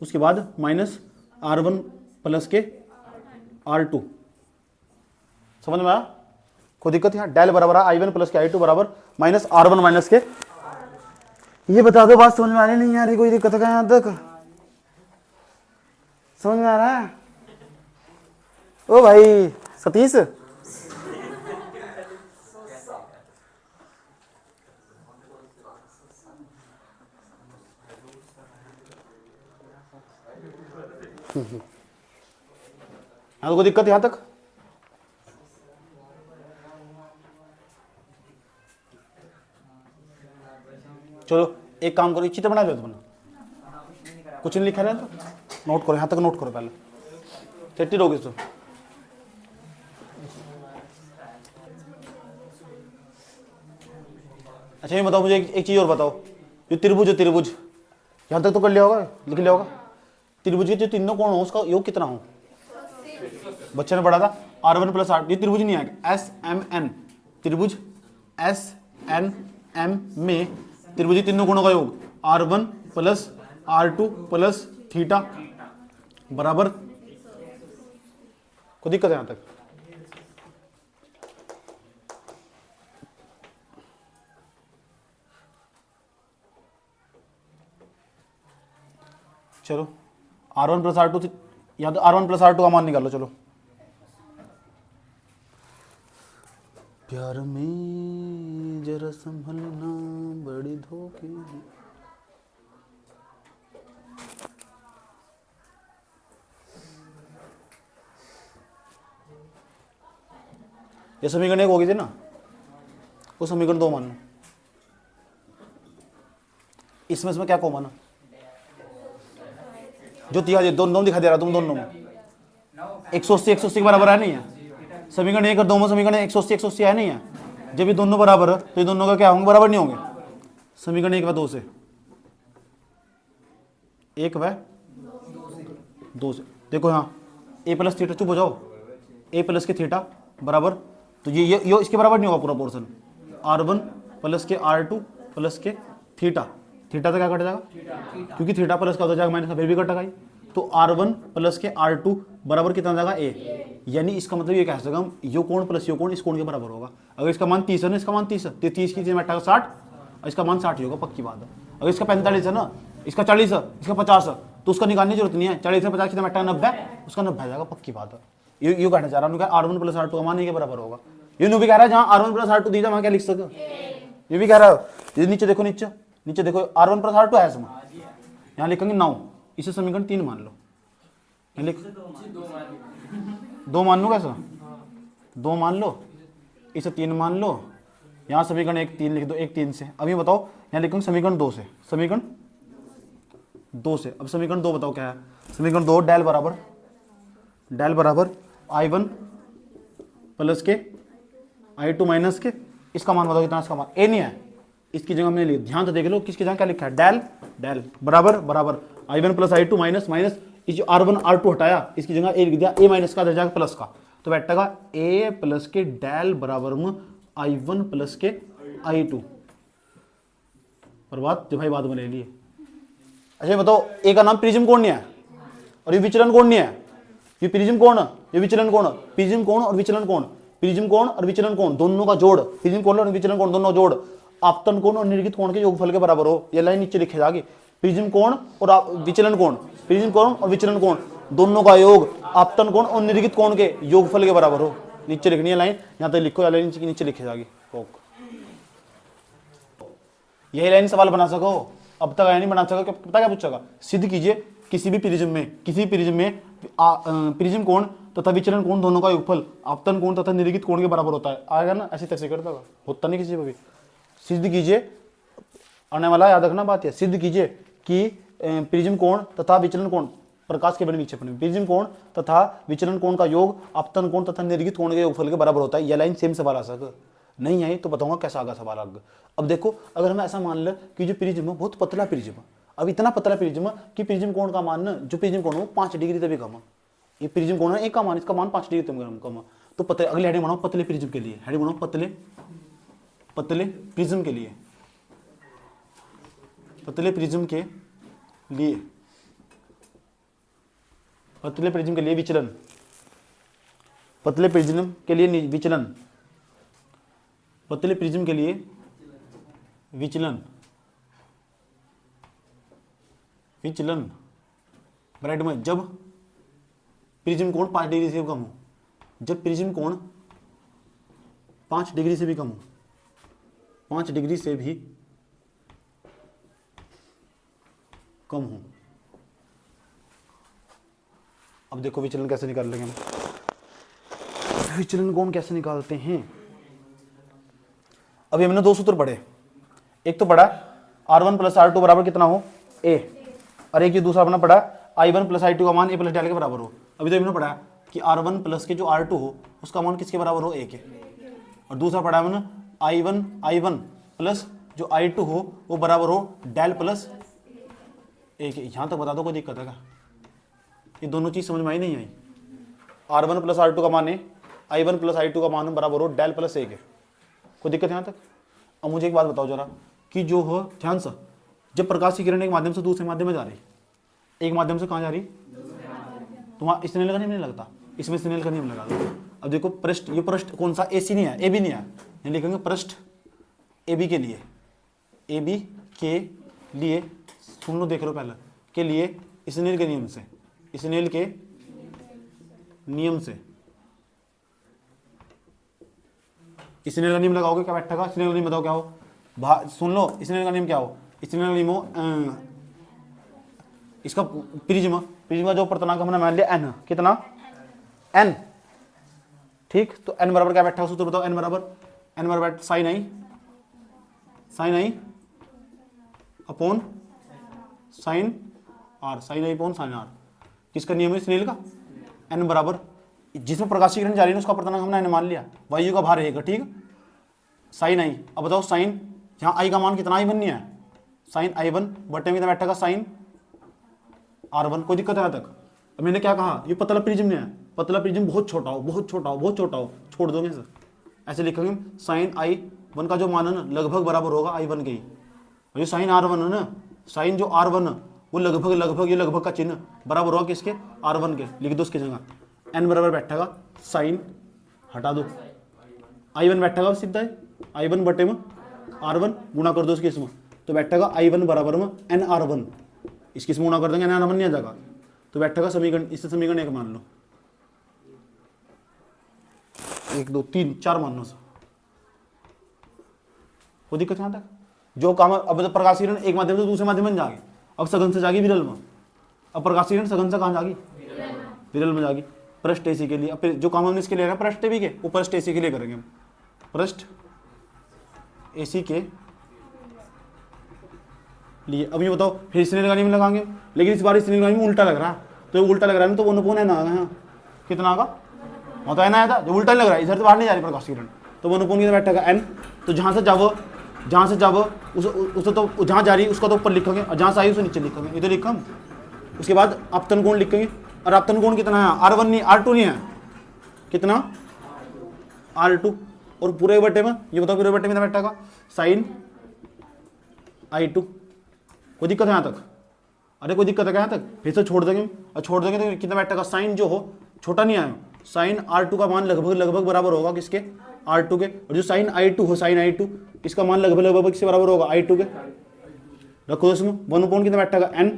Speaker 1: उसके बाद माइनस R1 प्लस के R2। समझ में आया? कोई दिक्कत यहाँ? डेल बराबर I1 प्लस के I2 बराबर माइनस R1 माइनस के। ये बता दो, बात समझ में आ रही नहीं आ रही? कोई दिक्कत है यहाँ तक? समझ में आ रहा है? ओ भाई सतीश, कोई दिक्कत यहां तक? चलो एक काम करो, चित्र बना लो तुमने, कुछ नहीं लिखा रहे तो नोट करो, यहां तक नोट करो पहले, सेटी रहोगे तो। अच्छा ये बताओ मुझे एक चीज और बताओ, जो त्रिभुज है, त्रिभुज यहां तक तो कर लिया होगा, लिख लिया होगा। त्रिभुज के जो तीनों कोण हो उसका योग कितना हो? बच्चे ने पढ़ा था R1 प्लस R2, ये त्रिभुज नहीं आएगा, SMN त्रिभुज, SNM में त्रिभुज तीनों कोणों का योग R1 plus R2 plus theta बराबर। कोई दिक्कत है यहां तक? चलो R1 प्लस R2, या तो R1 प्लस R2 का मान निकालो। चलो प्यार में जरा संभलना बड़ी धोखे, ये समीकरण 1 होगी थी ना, वो समीकरण 2 मान लो। इसमें क्या कॉमन है? जो दोनों दिखा दे रहा तुम दोनों में 180 के बराबर है नहीं है। समीकरण 1 और 2 में समीकरण 180 है नहीं है। जब ये दोनों बराबर है तो ये दोनों का क्या होंगे? बराबर नहीं होंगे। समीकरण 1 व 2 से, 1 व 2 से देखो यहाँ a प्लस थीटा, चुप हो जाओ, a प्लस के थीटा बराबर, तो ये इसके बराबर नहीं होगा पूरा पोर्शन। r1 प्लस के r2 प्लस के थीटा, थीटा तो क्या कट जाएगा? क्योंकि थीटा प्लस का हो जाएगा माइनस का, फिर भी कटेगा ही। तो r1 प्लस के r2 बराबर कितना जाएगा? a। यानी इसका मतलब ये कह सकते हम यो कोण प्लस यो कोण इस कोण के बराबर होगा। अगर इसका मान 30 है ना, इसका मान 30 है, तो 30 की जगह 60, और इसका मान 60 ही होगा, पक्की बात है। अगर इसका 45 है ना, इसका 40 है, इसका 50 है, तो उसका निकालने की जरूरत नहीं है। 40 से 50 कितना 90, उसका 90 आ जाएगा, पक्की बात है। ये कहना चाह रहा हूँ r1 प्लस r2 का मान के बराबर होगा। ये भी कह रहा है जहाँ r1 प्लस r2 दीजिए वहाँ क्या लिख सके, ये भी कह रहा है। ये नीचे देखो, नीचे देखो r1 प्लस r2 है इसमें, यहाँ लिखेंगे 9, इसे समीकरण 3 मान लो। यहाँ लिख 2 मान लो, कैसा 2 मान लो, इसे 3 मान लो, यहाँ समीकरण 1 3 लिख दो, 1 3 से। अभी बताओ यहाँ लिखेंगे समीकरण 2 से, समीकरण 2 से। अब समीकरण 2 बताओ क्या है? समीकरण 2 डेल बराबर i1 प्लस के i2 माइनस के, इसका मान बताओ कितना? इसका मान a नहीं है, इसकी जगह हमने लिखा, ध्यान से देख लो किसकी जगह क्या लिखा है? डेल बराबर i1 प्लस i2 माइनस इस जो r1 r2 हटाया, इसकी जगह a लिख दिया, a माइनस का दर्जा प्लस का, तो बैठेगा a प्लस के डेल बराबर में i1 प्लस के i2। पर बात जो भाई बात बने लिए। अच्छा बताओ, ए का नाम प्रिज्म कोण नहीं है और ये विचलन कोण नहीं है। ये प्रिज्म कोण, ये विचलन कोण, प्रिज्म कोण और विचलन कोण, प्रिज्म कोण और विचलन कोण दोनों का जोड़, प्रिज्म कोण और विचलन कोण दोनों का जोड़ आपतन कोण और निर्गित कोण के योगफल के बराबर हो। ये लाइन नीचे लिखे जाएगी, प्रिज्म कोण और विचलन कोण, प्रिज्म कोण और विचलन कोण दोनों का योग आपतन कोण और निर्गित कोण के योगफल के बराबर हो। नीचे लिखनी है लाइन, यहाँ तक लिखो, लाइन नीचे लिखे जाएगी। यही लाइन सवाल बना सको, अब तक नहीं बना सको। पता क्या पूछेगा? सिद्ध कीजिए किसी भी प्रिज्म में प्रिज्म कोण तथा विचलन कोण दोनों का योगफल आपतन कोण तथा निर्गित कोण के बराबर होता है। आएगा ना? ऐसी तैसे करता होता नहीं किसी को भी। सिद्ध कीजिए, आने वाला याद रखना बात है, सिद्ध कीजिए कि प्रिज्म कोण तथा विचलन कोण, प्रकाश के बने नीचे पड़े, प्रिज्म कोण तथा विचलन कोण का योग आपतन कोण तथा निर्गित कोण के योगफल के बराबर होता है। यह लाइन सेम सवाल आ सके, नहीं आई तो बताऊंगा कैसा आगा सवाल आगे। अब देखो, अगर हम ऐसा मान ले कि जो प्रिज्म है बहुत पतला प्रिज्म है, अब इतना पतला प्रिज्म कि प्रिज्म कोण का मान, जो प्रिज्म कोण है 5 डिग्री से भी कम है। ये प्रिज्म कोण है, एक का मान, इसका मान 5 डिग्री से कम है। तो पतले, अगले हेडिंग बनाओ पतले प्रिज्म के लिए, हेडिंग बनाओ पतले प्रिज्म के लिए, पतले प्रिज्म के लिए, पतले प्रिज्म के लिए विचलन, पतले प्रिज्म के लिए विचलन, पतले प्रिज्म के लिए विचलन, विचलन ब्रैकेट में जब प्रिज्म कोण 5 डिग्री से कम हो, जब प्रिज्म कोण 5 डिग्री से भी कम हो, 5 डिग्री से भी कम हो। अब देखो विचलन कैसे निकाल लेंगे हम, विचलन कोण कैसे निकालते हैं। अभी हमने 2 सूत्र पढ़े, एक तो पढ़ा r1 प्लस r2 बराबर कितना हो? a, और एक ये दूसरा अपना पढ़ा i1 प्लस i2 का मान a प्लस डेल के बराबर हो। अभी तो हमने पढ़ा कि r1 प्लस के जो r2 हो उसका मान किसके बराबर हो? a के। और दूसरा पढ़ा हमने i1 प्लस जो i2 हो वो बराबर हो डेल प्लस a के। यहाँ तक बता दो, कोई दिक्कत है क्या? ये दोनों चीज समझ में आई नहीं आई? r1 प्लस r2 का मान है, i1 प्लस i2 का मान बराबर हो डेल प्लस a के। कोई दिक्कत यहाँ तक? अब मुझे एक बात बताओ जरा कि जो हो ध्यान से, जब प्रकाश की किरण एक माध्यम से दूसरे माध्यम में जा रही, एक माध्यम से कहाँ जा रही, तो वहाँ स्नेल का नहीं लगता, इसमें स्नेल का नियम लगा दो। अब देखो पृष्ठ, ये पृष्ठ कौन सा? AC नहीं है, AB नहीं है, नहीं लिखेंगे पृष्ठ AB के लिए, AB के लिए, सुन लो देख लो पहले, के लिए स्नेल के नियम से, स्नेल के नियम से, स्नेल का नियम लगाओगे क्या बैठेगा? स्नेल का नियम बताओ क्या हो? सुन लो, स्नेल का नियम क्या हो? स्नेल का नियम हो इसका प्रिज्म का जो पूर्णांक हमने मान लिया n, कितना n, ठीक। तो n बराबर क्या बैठा है सूत्र बताओ, n बराबर sine I upon sine R, sine I upon sine R. किसका नियम है, स्नेल का। n बराबर जिसमें प्रकाशीय किरण जा रही है उसका अपर्तनांक हमने n मान लिया, वायु का भार रहेगा, ठीक। साइन आई, अब बताओ साइन, यहाँ आई का मान कितना, i1 नहीं है, साइन i1 बटे में कितना बैठेगा साइन r1। कोई दिक्कत है यहाँ तक। अब मैंने क्या कहा, ये पतला प्रिज्म नहीं है, पतला प्रिज्म बहुत छोटा हो, बहुत छोटा हो, बहुत छोटा हो, छोड़ दोगे सर, ऐसे लिखेंगे साइन i1 का जो मान है ना लगभग बराबर होगा i1 के ही। और ये साइन r1 है ना, साइन जो r1 वो लगभग ये लगभग का चिन्ह बराबर होगा किसके, r1 के। लिख दो उसकी जगह n बराबर बैठेगा साइन, हटा दो i1 बैठेगा सीधा i1 बटे में r1 गुणा कर दो इसके इसमें, तो बैठेगा i1 बराबर में n r1, इसकी इसमें गुणा कर देंगे n r1 नहीं आ जाएगा, तो बैठेगा समीकरण, इससे समीकरण 1 मान लो, 1 2 3 4 मान लो सर। कोई दिक्कत यहाँ तक। जो काम अब तो प्रकाशीय किरण एक माध्यम से दूसरे माध्यम में जाएगी, अब सघन से जाएगी विरल में, अब प्रकाशीय किरण सघन से कहाँ जाएगी, विरल में जाएगी, पृष्ठ एसी के लिए। अब फिर जो काम हमने इसके लिए रहा पृष्ठ एसी के, वो पृष्ठ एसी के लिए करेंगे हम, पृष्ठ एसी के लिए। अब ये बताओ फिर स्नेल का नियम लगाएंगे, लेकिन इस बार स्नेल का नियम उल्टा लग रहा है, तो ये उल्टा लग रहा है ना, तो वो अनुपूर्ण है ना, यहाँ कितना का वहाँ तो है ना आया था, जो उल्टा लग रहा है इधर तो बाहर नहीं जा रही प्रकाश किरण, तो वो अनुपूर्ण कितना बैठेगा n। तो जहाँ से जब उसे तो जहाँ जा रही है उसका तो ऊपर लिखेंगे, और जहाँ से आई उसे नीचे लिखेंगे, ये तो लिखा हम। उसके बाद आपतन कोण लिखेंगे, और आपतन कोण कितना है, r1 नहीं r2 नहीं है, कितना r2। और पूरे बटे में ये बताओ, पूरे बटे में कितना बैठेगा साइन i2। कोई दिक्कत है यहाँ तक, अरे कोई दिक्कत है क्या यहाँ तक, फिर से छोड़ देंगे, और छोड़ देंगे तो कितना बैठेगा, साइन जो हो छोटा नहीं आया, साइन r2 का मान लगभग बराबर होगा किसके, r2 के। और जो साइन i2 हो, साइन i2 इसका मान लगभग किससे बराबर होगा, i2 के। रखो इसमें 1 कितना बैठेगा n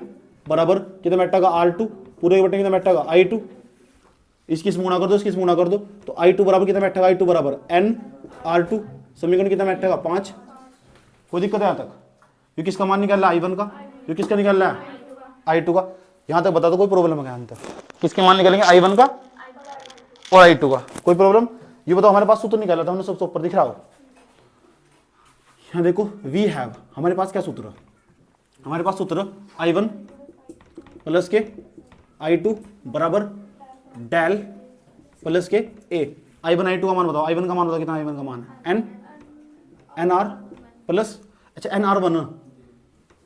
Speaker 1: बराबर कितना बैठेगा r2, पूरे बटे कितना बैठेगा i2, इसकी गुणा कर दो, इसकी गुणा कर दो, तो i2 बराबर कितना बैठेगा, i2 बराबर n r2। समीकरण कितना बैठेगा 5। कोई दिक्कत है यहाँ तक, ये किसका मान निकाल रहा है, i1 का, ये किसका निकाल रहा है, i2 का। यहाँ तक बता दो कोई प्रॉब्लम है यहाँ तक, किसके मान निकालेंगे, i1 का और i2 का, कोई प्रॉब्लम। ये बताओ हमारे पास सूत्र निकाला था हमने, सबसे ऊपर दिख रहा हो, यहाँ देखो वी हैव, हमारे पास क्या सूत्र, हमारे पास सूत्र i1 प्लस के i2 बराबर डेल प्लस के a। i1 i2 का मान बताओ, i1 का मान बताओ कितना, i1 का मान n r प्लस, अच्छा n r1,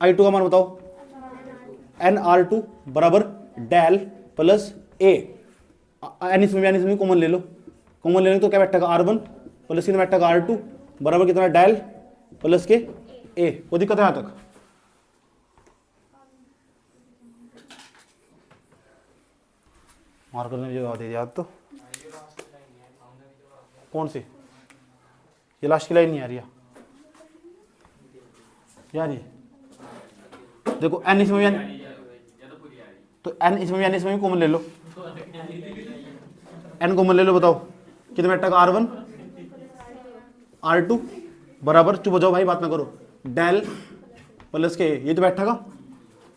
Speaker 1: i2 का मान बताओ n r2 बराबर डेल प्लस a। n इसमें कॉमन ले लो, कॉमन लेने तो क्या बैठेगा r1 प्लस कितना बैठेगा r2 बराबर कितना डेल प्लस के a। वो दिक्कत है यहाँ तक, मार्कर ने जो दे दिया तो कौन सी, ये लास्ट की लाइन नहीं आ रही है यार, ये देखो n इसमें भी, तो n इसमें भी कॉमन ले लो, n कॉमन ले लो, बताओ कितना बैठेगा r1 r2 बराबर, चुप हो जाओ भाई बात ना करो, डेल प्लस के, ये तो बैठेगा।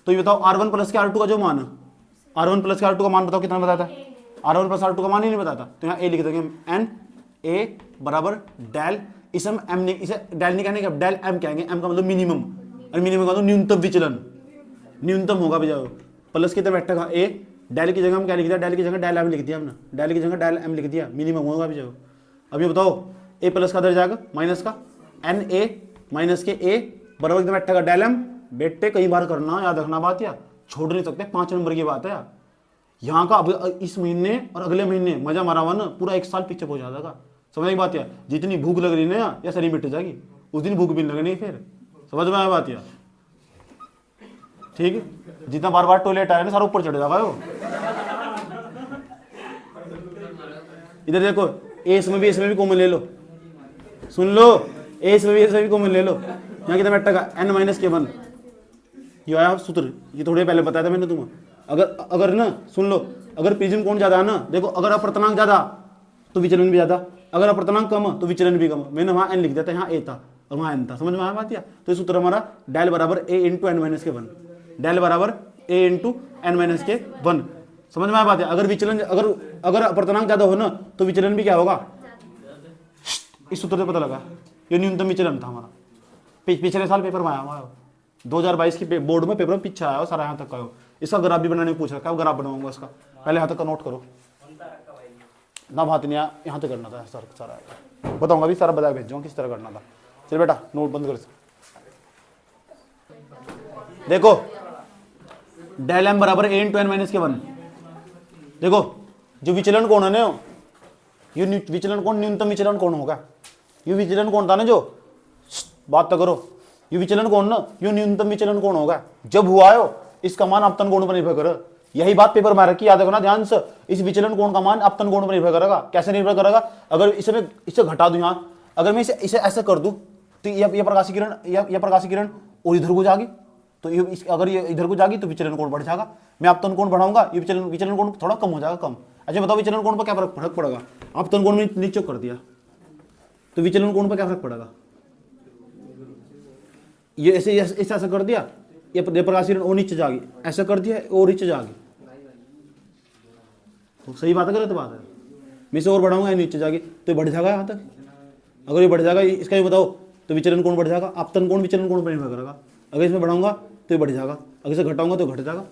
Speaker 1: तो ये बताओ r1 प्लस के r2 का जो मान है, r1 प्लस के r2 का मान बताओ कितना बताता है, r1 प्लस r2 का मान ही नहीं बताता, तो यहाँ a लिख देंगे n a बराबर डेल, इसे हम m नहीं, इसे डेल नहीं कहने, डेल m कहेंगे, m का मतलब मिनिमम, और मिनिमम का मतलब न्यूनतम विचलन, न्यूनतम होगा भैया, प्लस कितना बैठेगा a, डेल की जगह हम क्या लिख दिया, डेल की जगह डेल m लिख दिया हमने, डेल की जगह डेल m लिख दिया, मिनिमम होगा भैया। अब ये बताओ a प्लस का दर जाएगा माइनस का, n a माइनस के a बराबर कितना बैठेगा डेल m। बेटे कई बार करना, याद रखना बात, या छोड़ नहीं सकते, 5 नंबर की बात है यार। यहाँ का अब इस महीने और अगले महीने मजा मारा हुआ ना, पूरा 1 साल पीछे हो जाएगा, समझ की बात यार। जितनी भूख लग रही ना या शरीर मिट जाएगी, उस दिन भूख भी नहीं लगनी, फिर समझ में आया बात यार, ठीक है। जितना बार बार टॉयलेट आया ना सारा ऊपर चढ़ जाएगा वो। इधर देखो ए इसमें भी कॉमन ले लो, सुन लो, ए इसमें भी कॉमन ले लो, यहाँ कितना बैठेगा n माइनस के 1। ये आया सूत्र, ये थोड़े पहले बताया था मैंने तुम्हें। अगर ना सुन लो, अगर प्रिज्म कोण ज्यादा है ना, देखो अगर अपर्तनांक ज्यादा तो विचलन भी ज्यादा, अगर अपर्तनांक कम तो विचलन भी कम। मैंने वहां n लिख दिया था, यहाँ a था और वहां n था, समझ में आया बात या। तो ये सूत्र हमारा डेल बराबर a इंटू n माइनस के 1, डेल बराबर a इंटू n माइनस के 1। समझ में आया बात है? अगर विचलन अगर अगर अपर्तनांक ज्यादा हो ना तो विचलन भी क्या होगा? इस सूत्र से पता लगा, ये न्यूनतम विचलन था हमारा। पिछले साल पेपर में आया हमारा 2022 की बोर्ड में पेपर में पीछे आया हो सारा, यहाँ तक का हो। इसका ग्राफ भी बनाने को पूछ रखा है, ग्राफ बनाऊंगा इसका, पहले यहाँ तक का नोट करो ना। बात नहीं यहाँ तक करना था सर, सारा बताऊंगा भी, सारा बता भेजूंगा किस तरह करना था। चल बेटा नोट बंद कर। देखो डेल एम बराबर ए इंटू एन माइनस के 1। देखो जो विचलन कोण है ना, ये विचलन कोण न्यूनतम विचलन कोण होगा। ये विचलन कोण था ना, जो बात तो करो, ये विचलन कोण ना, ये न्यूनतम विचलन कोण होगा जब हुआ है इसका मान अपतन कोण पर निर्भर करे। यही बात पेपर में रखी, याद रखना ध्यान से। इस विचलन कोण का मान अपतन कोण पर निर्भर करेगा। कैसे निर्भर करेगा? अगर इसे घटा दूं यहाँ, अगर मैं इसे ऐसा कर दूं तो यह प्रकाशीय किरण और इधर को जाएगी, तो अगर ये इधर को जाएगी तो विचलन कोण बढ़ जाएगा। मैं अपतन कोण बढ़ाऊंगा, ये विचलन कोण थोड़ा कम हो जाएगा, कम। अच्छा बताओ विचलन कोण पर क्या फर्क पड़ेगा? अपतन कोण में नीचे कर दिया तो विचलन कोण पर क्या फर्क पड़ेगा? ये ऐसा कर दिया, ये प्रकाशीय किरण और नीचे जाएगी, ऐसा कर दिया और नीचे जाएगी, तो सही बात है गलत बात है? मैं इसे और बढ़ाऊंगा ये नीचे जाएगी तो ये बढ़ जाएगा यहाँ तक। अगर ये बढ़ जाएगा, इसका ये बताओ, तो विचलन कोण बढ़ जाएगा। अपतन कोण विचलन कोण पर निर्भर करेगा। अगर इसमें बढ़ाऊंगा तो ये बढ़ जाएगा, अगर इसे घटाऊंगा तो घट जाएगा।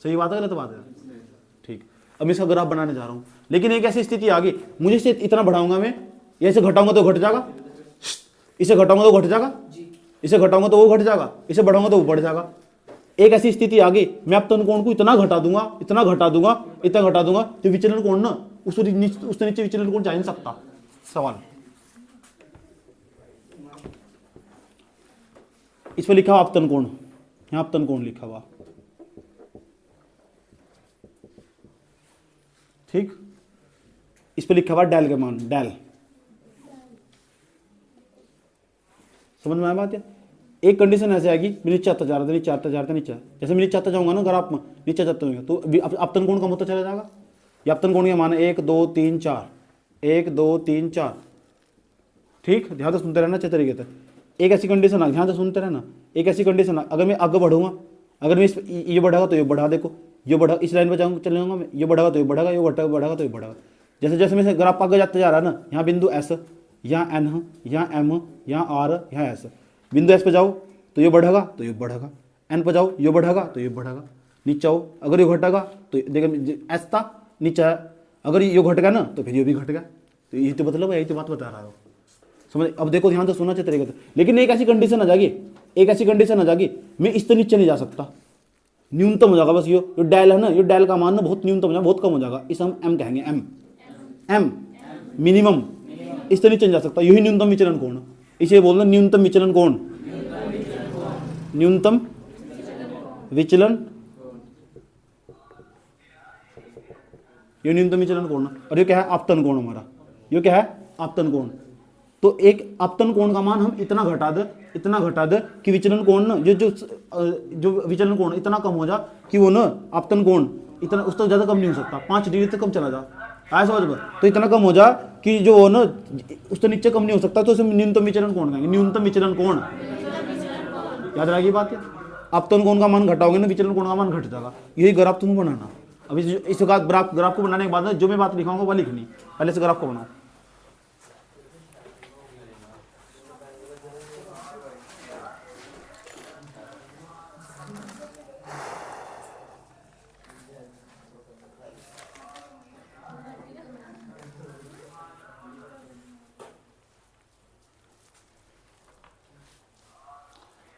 Speaker 1: सही बात है गलत बात है? ठीक। अब मैं इसका ग्राफ बनाने जा रहा हूँ, लेकिन एक ऐसी स्थिति आ गई, मुझे इसे इतना बढ़ाऊंगा मैं, या इसे घटाऊंगा तो घट जाएगा, इसे घटाऊंगा तो घट जाएगा, इसे घटाऊंगा तो वो घट जाएगा, इसे बढ़ाऊंगा तो वो बढ़ जाएगा। एक ऐसी स्थिति आ गई, मैं अपतन कोण को इतना घटा दूंगा, इतना घटा दूंगा, इतना घटा दूंगा, तो विचलन कोण ना उससे नीचे विचलन कोण जा नहीं सकता। सवाल इस पर लिखा हुआ अपतन कोण, यहाँ अपतन कोण लिखा हुआ, ठीक। इस पर लिखा हुआ डेल के मान, डेल। समझ में आया बात है? एक कंडीशन ऐसे आएगी, मैं नीचे आता जा रहा था, नीचे आता जा रहा था, नीचे, जैसे मैं नीचे आता जाऊंगा ना ग्राफ में, नीचे जाता हूँ तो अपतन कोण कम होता चला जाएगा। ये अपतन कोण का मान है 1 2 3 4, 1 2 3 4, ठीक। ध्यान से सुनते रहना अच्छे तरीके से। एक ऐसी कंडीशन आ, ध्यान से सुनते रहना, एक ऐसी कंडीशन आ, अगर मैं आगे बढ़ूंगा, अगर मैं ये बढ़ागा तो ये बढ़ा, देखो ये बढ़ा, इस लाइन पर जाऊँगा, चले जाऊँगा मैं, ये बढ़ागा तो ये बढ़ागा, ये बढ़ागा तो ये बढ़ागा। जैसे जैसे मैं ग्राफ आगे जाते जा रहा है ना, यहाँ बिंदु एस, यहाँ एन, यहाँ एम, यहाँ आर, यहाँ एस। बिंदु एस पे जाओ तो ये बढ़ेगा तो ये बढ़ेगा, एन पे जाओ ये बढ़ेगा तो ये बढ़ेगा, नीचे आओ अगर ये घटेगा तो देखो एस था नीचे, अगर ये घट गया ना तो फिर ये भी घट गया। तो यही तो मतलब यही तो बात बता रहा हो, समझ? अब देखो ध्यान से सुनना चाहिए तरीके से। लेकिन एक ऐसी कंडीशन आ जाएगी, एक ऐसी कंडीशन आ जाएगी, मैं इस तो नीचे नहीं जा सकता, न्यूनतम हो जाएगा बस। ये डेल है ना, ये डेल का मान ना बहुत न्यूनतम हो जाएगा, बहुत कम हो जाएगा, इसे हम एम कहेंगे, एम मिनिमम। इस तो नीचे नहीं जा सकता, यही न्यूनतम विचलन कोण, इसे बोलना न्यूनतम विचलन कोण, न्यूनतम विचलन, ये न्यूनतम विचलन कोण। और ये क्या है? अपतन कोण हमारा, ये क्या है? अपतन कोण। तो एक अपतन कोण का मान हम इतना घटा दे कि विचलन कोण ना जो विचलन कोण इतना कम हो जा कि वो ना अपतन कोण इतना उससे ज्यादा कम नहीं हो सकता, 5 डिग्री तक कम चला जा, आया समझ में? तो इतना कम हो जा कि जो वो ना उससे नीचे कम नहीं हो सकता, तो उसे न्यूनतम विचलन कोण कहेंगे, न्यूनतम विचलन कोण। याद रहेगी बात है? अपतन कोण का मान घटाओगे ना, विचलन कोण का मान घट जाएगा। यही ग्राफ तुम बनाना। अब इस ग्राफ को बनाने के बाद जो मैं बात लिखाऊंगा वो लिखनी, पहले से ग्राफ को बनाओ।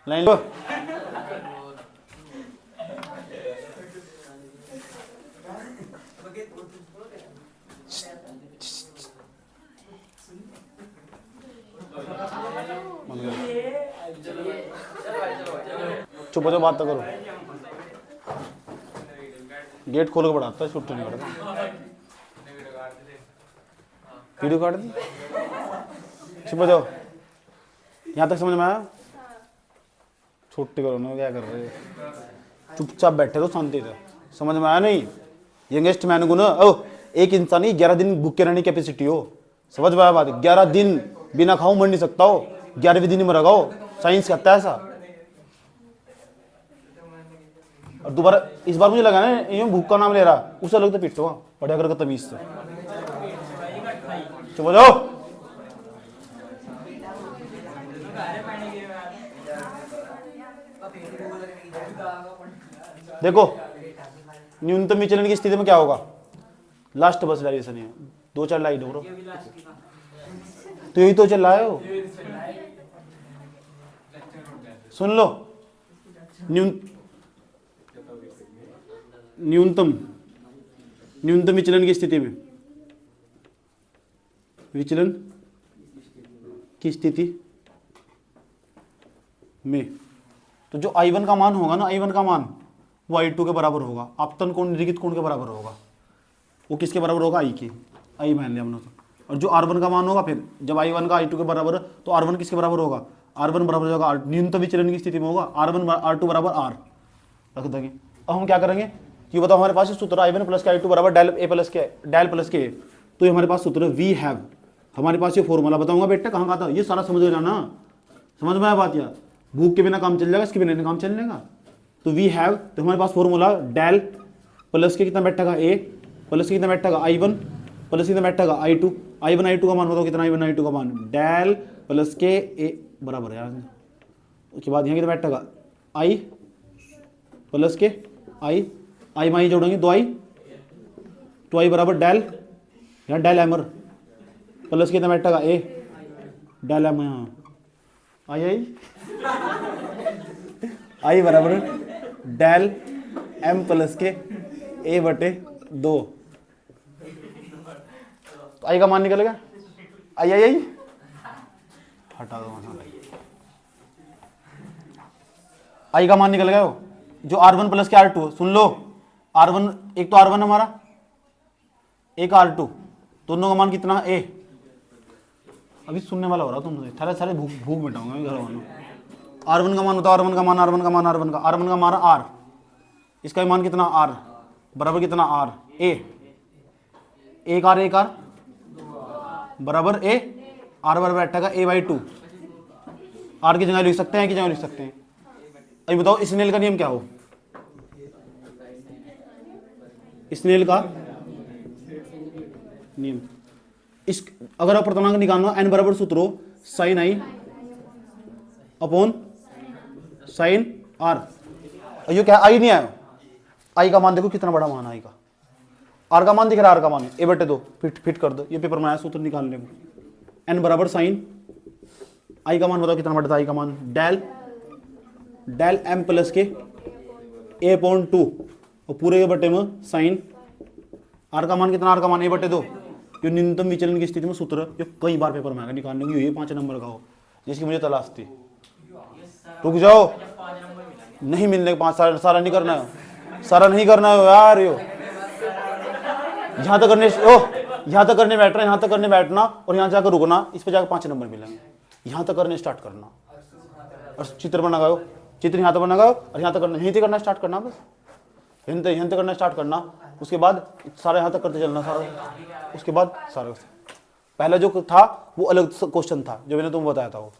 Speaker 1: लाइन लो। चुप हो जाओ, बात तो करो। गेट खोल के बढ़ाता है, छुट्टी नहीं करता। वीडियो काट दी, चुप हो जाओ। यहाँ तक समझ में आया? छुट्टी करो ना, क्या कर रहे हो? चुपचाप बैठे तो शांति से। समझ में आया नहीं? यंगेस्ट मैन को ना एक इंसान ही 11 दिन भूखे रहने की कैपेसिटी हो। समझ में आया बात? 11 दिन बिना खाओ मर नहीं सकता हो, 11वें दिन ही मरेगा हो, साइंस कहता है ऐसा। और दोबारा इस बार मुझे लगा ना ये भूख का नाम ले रहा, उसे लगता पीटो बढ़िया करके तमीज से। चलो जाओ। देखो न्यूनतम विचलन की स्थिति में क्या होगा, लास्ट बस डेरिवेशन है, 2-4 लाइन हो तो यही तो चल रहा है। सुन लो, न्यूनतम विचलन की स्थिति में, विचलन की स्थिति में तो जो I1 का मान होगा ना, I1 का मान वो I2 के बराबर होगा, आपतन कोण निरीक्षित कोण के बराबर होगा। वो किसके बराबर होगा, I के, I मान लिया हमने तो। और जो R1 का मान होगा, फिर जब I1 का I2 के बराबर है तो R1 किसके बराबर होगा, R1 बराबर होगा R, न्यूनतम विचलन की स्थिति में होगा R1 R2 बराबर R रख देंगे। अब हम क्या करेंगे कि बताओ, हमारे पास सूत्र I1 प्लस के I2 बराबर डेल A प्लस के डेल प्लस के, तो ये हमारे पास सूत्र वी हैव, हमारे पास ये फॉर्मूला बताऊंगा बेटा कहाँ का था, ये सारा समझ जाना, समझ में आया बात। यार भूख के बिना काम चल जाएगा, इसके बिना काम चल जाएगा। तो वी हैव, तो हमारे पास फॉर्मूला डेल प्लस के कितना बैठेगा A प्लस के कितना बैठेगा I1 प्लस कितना बैठेगा I2, I1 I2 का मान बताओ कितना, I1 I2 का मान डेल प्लस के A बराबर है यार। उसके बाद यहाँ कितना बैठेगा I प्लस के I में I जोड़ेंगे 2I बराबर डेल, यहाँ डेल एमर प्लस कितना बैठेगा A डेल एम, यहाँ I बराबर डेल एम प्लस के A बटे 2, तो I का मान निकलेगा I हटा दो, I का मान निकल गया जो R1 प्लस के R2, सुन लो R1, एक तो R1 हमारा, एक R2, दोनों का मान कितना A। अभी सुनने वाला हो रहा तुम, सारे भूख मिटाऊंगा घर वालों। R1 का मान बताओ, R1 का मान R1 का मान R, इसका मान कितना R बराबर कितना R A, एक R बराबर A, R बराबर बैठेगा A/2, R की जगह लिख सकते हैं, की जगह लिख सकते हैं। अभी बताओ स्नेल का नियम क्या हो, स्नेल का नियम, इस अगर अपूर्णांक निकालना n बराबर सूत्र हो sine I upon sine R, ये क्या I नहीं आया, I का मान देखो कितना बड़ा मान है I का, R का मान दिख रहा है, R का मान है A/2, फिट कर दो, ये पेपर में आया सूत्र निकालने को, n बराबर साइन I का मान बताओ कितना बड़ा था, I का मान डेल m प्लस के A/2 और पूरे के बटे में साइन R का मान कितना, R का मान A/2, जो न्यूनतम विचलन की स्थिति में सूत्र, जो कई बार पेपर में आएगा निकालने की, ये 5 नंबर का हो जिसकी मुझे तलाश थी। रुक जाओ, नहीं मिलने के 5, सारा नहीं करना है, सारा नहीं करना है यार, यो यहाँ तक करने यहाँ तक करने बैठ रहे, यहाँ तक करने बैठना और यहाँ जाकर रुकना, इस पे जाकर 5 नंबर मिलेंगे। यहाँ तक करने स्टार्ट करना और चित्र बना गयो, चित्र यहाँ तक बना गयो और यहाँ तक करना, यहीं तक करना स्टार्ट करना, बस यहाँ तक करना स्टार्ट करना, उसके बाद सारा यहाँ तक करते चलना सारा, उसके बाद सारा। पहला जो था वो अलग क्वेश्चन था जो मैंने तुम्हें बताया था, वो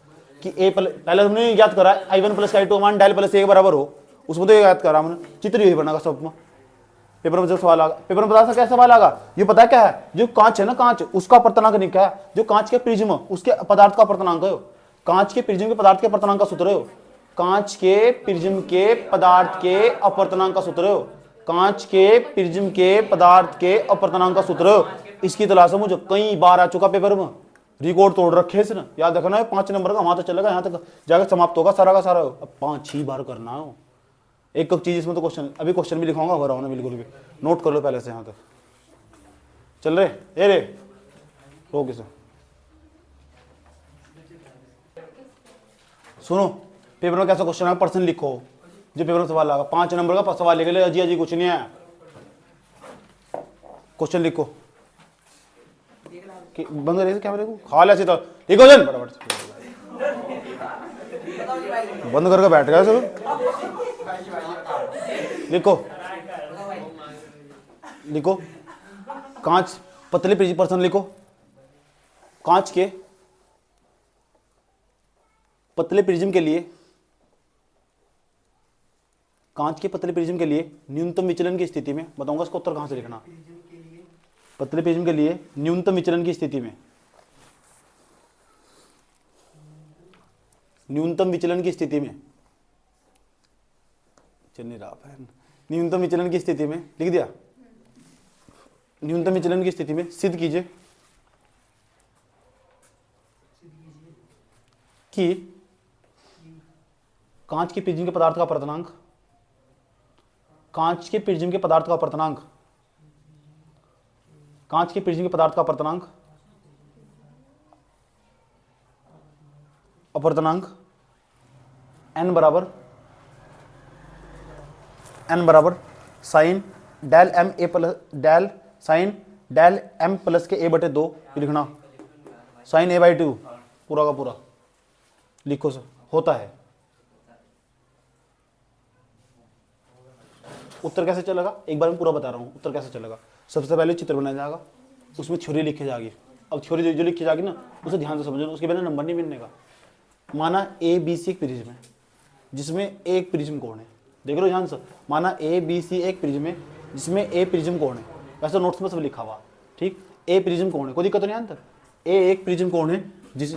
Speaker 1: कि A पहले तुमने याद करा I1 प्लस I2 मान डेल प्लस A के बराबर हो, उसमें तो ये याद करा हमने, चित्र यही बना सब में। पेपर में जो सवाल आगा, पेपर में बता सकता क्या सवाल आगा, ये पता है क्या है, जो कांच है ना, कांच उसका अपर्तनांक नहीं क्या है, जो कांच के प्रिज्म उसके पदार्थ का अपर्तनांक है, कांच के प्रिज्म के पदार्थ के अपर्तनांक का सूत्र है, कांच के प्रिज्म के पदार्थ के अपर्तनांक का सूत्र है, कांच के प्रिज्म के पदार्थ के अपर्तनांक का सूत्र है। इसकी तलाश है मुझे, कई बार आ चुका पेपर में, रिकॉर्ड तोड़ रखे इसने, याद रखना है 5 नंबर का, वहां तक चलेगा, यहाँ तक जाकर समाप्त होगा सारा का सारा। अब 5-6 बार करना है एक चीज, इसमें तो क्वेश्चन, अभी क्वेश्चन भी लिखाऊंगा हो रहा हूँ, बिल्कुल भी नोट कर लो पहले से। यहाँ तक चल रहे ए रे ओके सर, सुनो पेपर में कैसा क्वेश्चन है, पर्सन लिखो, जो पेपर में सवाल आएगा 5 नंबर का सवाल लिख ले, अजी अजी कुछ नहीं है, क्वेश्चन लिखो, बंद करे कैमरे को, खाल ऐसे तो लिखो जन फटाफट, बंद करके बैठ गया सब, लिखो लिखो, कांच पतले पर्सन लिखो, कांच के पतले प्रिज्म के लिए कांच के पतले प्रिज्म के लिए न्यूनतम विचलन की स्थिति में, बताऊंगा इसका उत्तर कहां से लिखना। पतले प्रिज्म के लिए न्यूनतम विचलन की स्थिति में, न्यूनतम विचलन की स्थिति में, चल नहीं रहा है, न्यूनतम विचलन की स्थिति में लिख दिया। न्यूनतम विचलन की स्थिति में सिद्ध कीजिए कि कांच के प्रिज्म के पदार्थ का अपर्तनांक, कांच के प्रिज्म के पदार्थ का अपर्तनांक, कांच के प्रिज्म के पदार्थ का अपर्तनांक, अपर्तनांक n बराबर sine del m a plus del sine del m plus के a बटे 2 लिखना, साइन a बाई 2 पूरा का पूरा लिखो सर, होता है। उत्तर कैसे चलेगा एक बार मैं पूरा बता रहा हूँ। उत्तर कैसे चलेगा, सबसे पहले चित्र बनाया जाएगा, उसमें थ्योरी लिखी जाएगी। अब थ्योरी जो लिखी जाएगी ना उसे ध्यान से समझना, उसके बिना नंबर नहीं मिलने का। माना ए बी सी एक प्रिज्म है जिसमें एक प्रिज्म कोण है, देख लो ध्यान से, माना ए बी सी एक प्रिज्म है जिसमें ए प्रिज्म कोण है, वैसे नोट्स में सब लिखा हुआ, ठीक। ए प्रिज्म कोण है, कोई दिक्कत नहीं अंतर। ए एक प्रिज्म कोण है जिस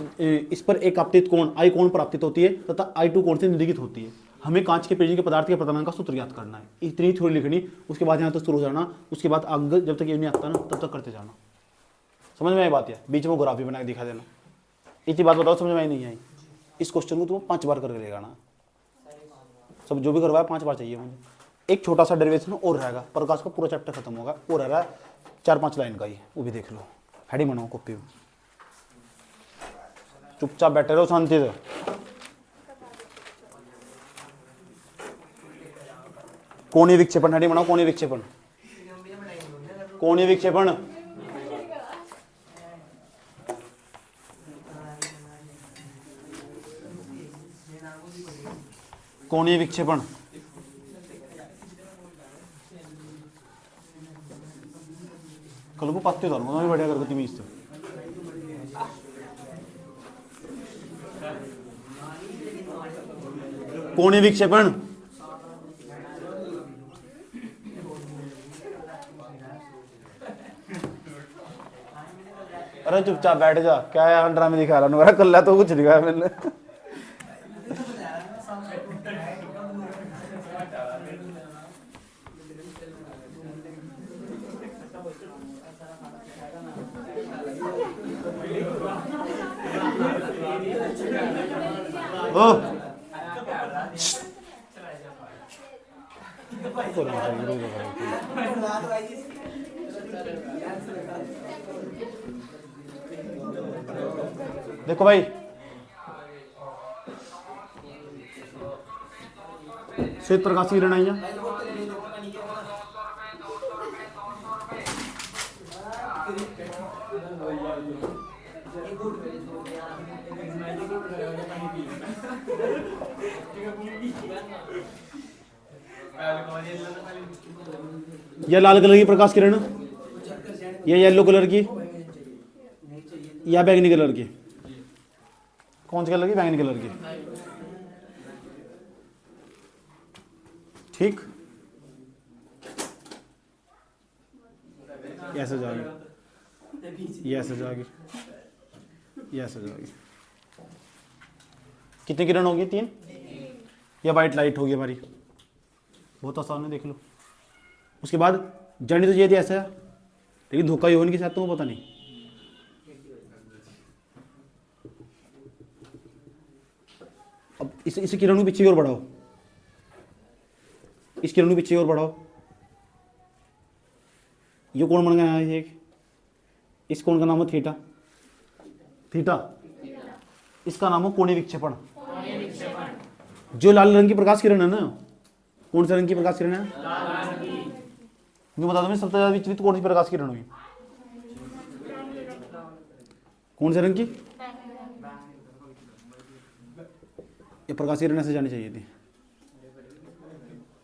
Speaker 1: इस पर एक आपतित कोण आई कोण प्राप्तित होती है तथा आई टू कोण से निरूपित होती है। हमें कांच के प्रिज्म के पदार्थ के अपर्तनांक का सूत्र याद करना है, इतनी थ्योरी लिखनी, उसके बाद यहाँ तक शुरू हो जाना, उसके बाद आगे जब तक ये नहीं आता ना तब तक करते जाना। समझ में आई बात है, बीच में ग्राफ बना के दिखा देना। इतनी बात बताओ समझ में आई नहीं आई। इस क्वेश्चन को तुम्हें 5 बार करके लेगा ना, सब जो भी करवाया 5 बार चाहिए मुझे। एक छोटा सा डेरिवेशन और रहेगा, प्रकाश का पूरा चैप्टर खत्म होगा, वो रह रहा है 4-5 लाइन का ही, वो भी देख लो। हेडिंग बनाओ कॉपी में, चुपचाप बैठे रहो शांति से। कोणीय विक्षेपण, हेडिंग बनाओ कोणीय विक्षेपण, कोणीय विक्षेपण। कोणीय विक्षेपण कल को पत्ते धर्म बढ़िया करके तुम्हें इस कोणीय विक्षेपण। अरे चुपचाप बैठ जा, क्या है ड्रामे दिखा रहा हूँ, कल तो कुछ दिखाया मैंने। देखो भाई, श्वेत प्रकाश की किरण आई है, यह लाल कलर की प्रकाश किरण, यह येलो कलर की, या बैंगनी कलर की, कौन सी कलर की, बैंगनी कलर की, ठीक। ऐसे जाएगी, ऐसे जाएगी, ऐसे जाएगी। कितनी किरण होगी, 3। यह वाइट लाइट होगी हमारी, बहुत आसान है, देख लो। उसके बाद जर्नी तो ये थी ऐसा, लेकिन धोखा ये होने के साथ तुम्हें पता नहीं। अब इस किरण को पीछे की ओर बढ़ाओ, इस किरण को पीछे की ओर बढ़ाओ, ये कोण बन गया है एक, इस कोण का नाम है थीटा, थीटा, इसका नाम है कोणीय विक्षेपण। जो लाल रंग की प्रकाश किरण है ना, कौन से रंग की प्रकाश किरण है, बता दो मैं, सबसे ज्यादा विचलित कौन सी प्रकाश किरण हुई, कौन से रंग की, ये प्रकाश किरण ऐसे जानी चाहिए थी,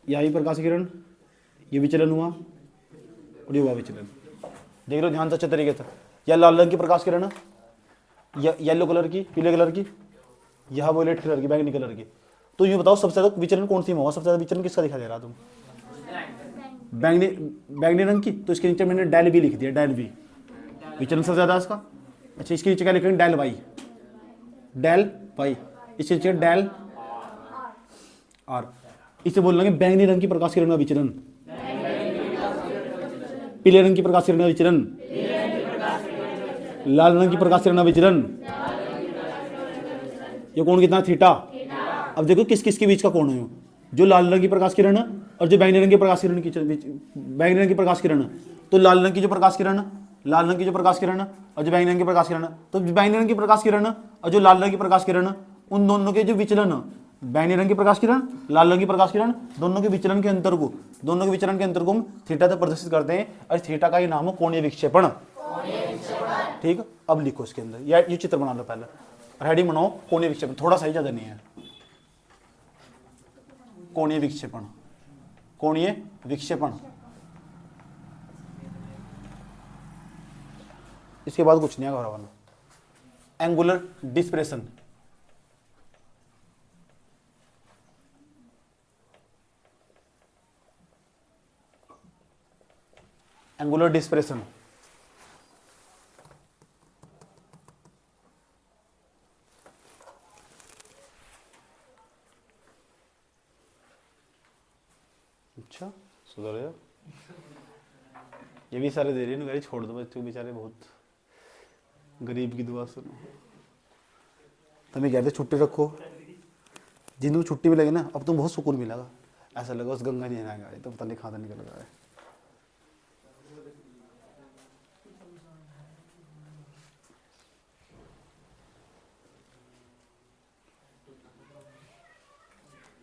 Speaker 1: यही प्रकाश किरण, ये विचलन हुआ और ये हुआ विचलन। देख लो ध्यान से अच्छे तरीके से, यह लाल रंग की प्रकाश किरण है, येलो कलर की, पीले कलर की, यह वॉयलेट कलर की, बैंगनी कलर की। तो ये बताओ सबसे ज्यादा विचलन कौन सी में होगा, सबसे ज्यादा विचलन किसका दिखा दे रहा तुम? बैंगनी रंग की। तो इसके नीचे मैंने डेल वी लिख दिया, डेल वी विचलन सबसे ज्यादा इसका। अच्छा इसके नीचे क्या लिखेंगे? Del Y, del Y. इसके नीचे डेल आर। इसे बोल लेंगे बैंगनी रंग की प्रकाश किरण का विचलन, पीले रंग की प्रकाश किरण का विचलन, लाल रंग की प्रकाश किरण का विचलन। ये कोण कितना? थीटा। अब देखो किस किस के बीच का कोण है, जो लाल रंग की प्रकाश किरण और जो बैंगनी रंग की प्रकाश किरण की, बैंगनी रंग की प्रकाश किरण, तो लाल रंग की जो प्रकाश किरण, लाल रंग की जो प्रकाश किरण और जो बैंगनी रंग की प्रकाश किरण, तो बैंगनी रंग की प्रकाश किरण और जो लाल रंग की प्रकाश किरण, उन दोनों के जो विचलन, बैंगनी रंग की प्रकाश किरण, लाल रंग की प्रकाश किरण, दोनों के विचलन के अंतर को, दोनों के विचलन के अंतर को हम थीटा से प्रदर्शित करते हैं और थीटा का ही नाम है कोणीय विक्षेपण। ठीक, अब लिखो इसके अंदर, या ये चित्र बना लो पहले, रेडी बनाओ। कोणीय विक्षेपण थोड़ा सही, ज्यादा नहीं है। कोणीय विक्षेपण, कोणीय विक्षेपण। इसके बाद कुछ नहीं है घबराना। Angular depression, angular depression. अच्छा सुधर जाओ, ये भी सारे दे रही है, छोड़ दो बच्चों बेचारे, बहुत गरीब की दुआ सुनो। तुम्हें कहते छुट्टी रखो, जिन छुट्टी भी लगे ना, अब तुम बहुत सुकून मिलेगा, ऐसा लगा उस गंगा नहीं आएगा, तो पता नहीं खाता निकल रहा है।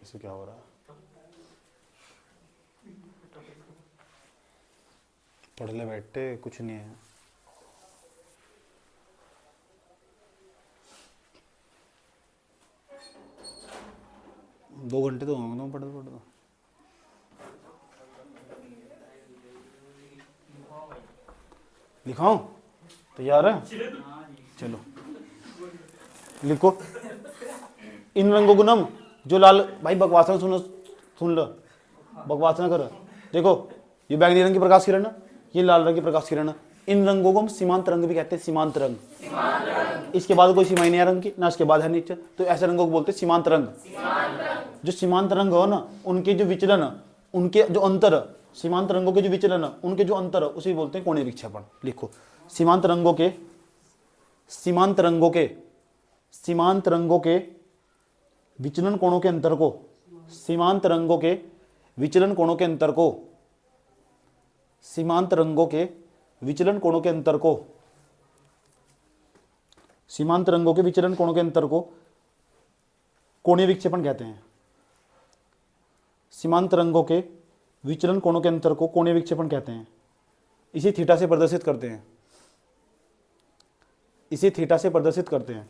Speaker 1: इसे क्या हो रहा है? पढ़ ले बैठे, कुछ नहीं है। दो घंटे तो होंगे पढ़ते पढ़ते। लिखाऊं? तैयार है? चलो लिखो। इन रंगों गुणम, जो लाल, भाई बकवास ना सुनो, सुन लो, बकवास ना करो। देखो ये बैंगनी रंग की प्रकाश किरण, ये लाल रंग की प्रकाश किरण, इन रंगों को हम सीमांत रंग भी कहते हैं, सीमांत रंग। इसके बाद कोई सीमा नहीं है रंग की, ना इसके बाद है नीचे, तो ऐसे रंगों को बोलते हैं सीमांत रंग। जो सीमांत रंग हो ना, उनके जो विचलन, उनके जो अंतर, सीमांत रंगों के जो विचलन, उनके जो अंतर, उसे बोलते हैं कोणीय विक्षेपण। लिखो, सीमांत रंगों के, सीमांत रंगों के, सीमांत रंगों के विचलन कोणों के अंतर को, सीमांत रंगों के विचलन कोणों के अंतर को, सीमांत रंगों के विचलन कोणों के अंतर को, सीमांत रंगों के विचलन कोणों के अंतर को कोणीय विक्षेपण कहते हैं। सीमांत रंगों के विचलन कोणों के अंतर को कोणीय विक्षेपण कहते हैं। इसे थीटा से प्रदर्शित करते हैं, इसे थीटा से प्रदर्शित करते हैं।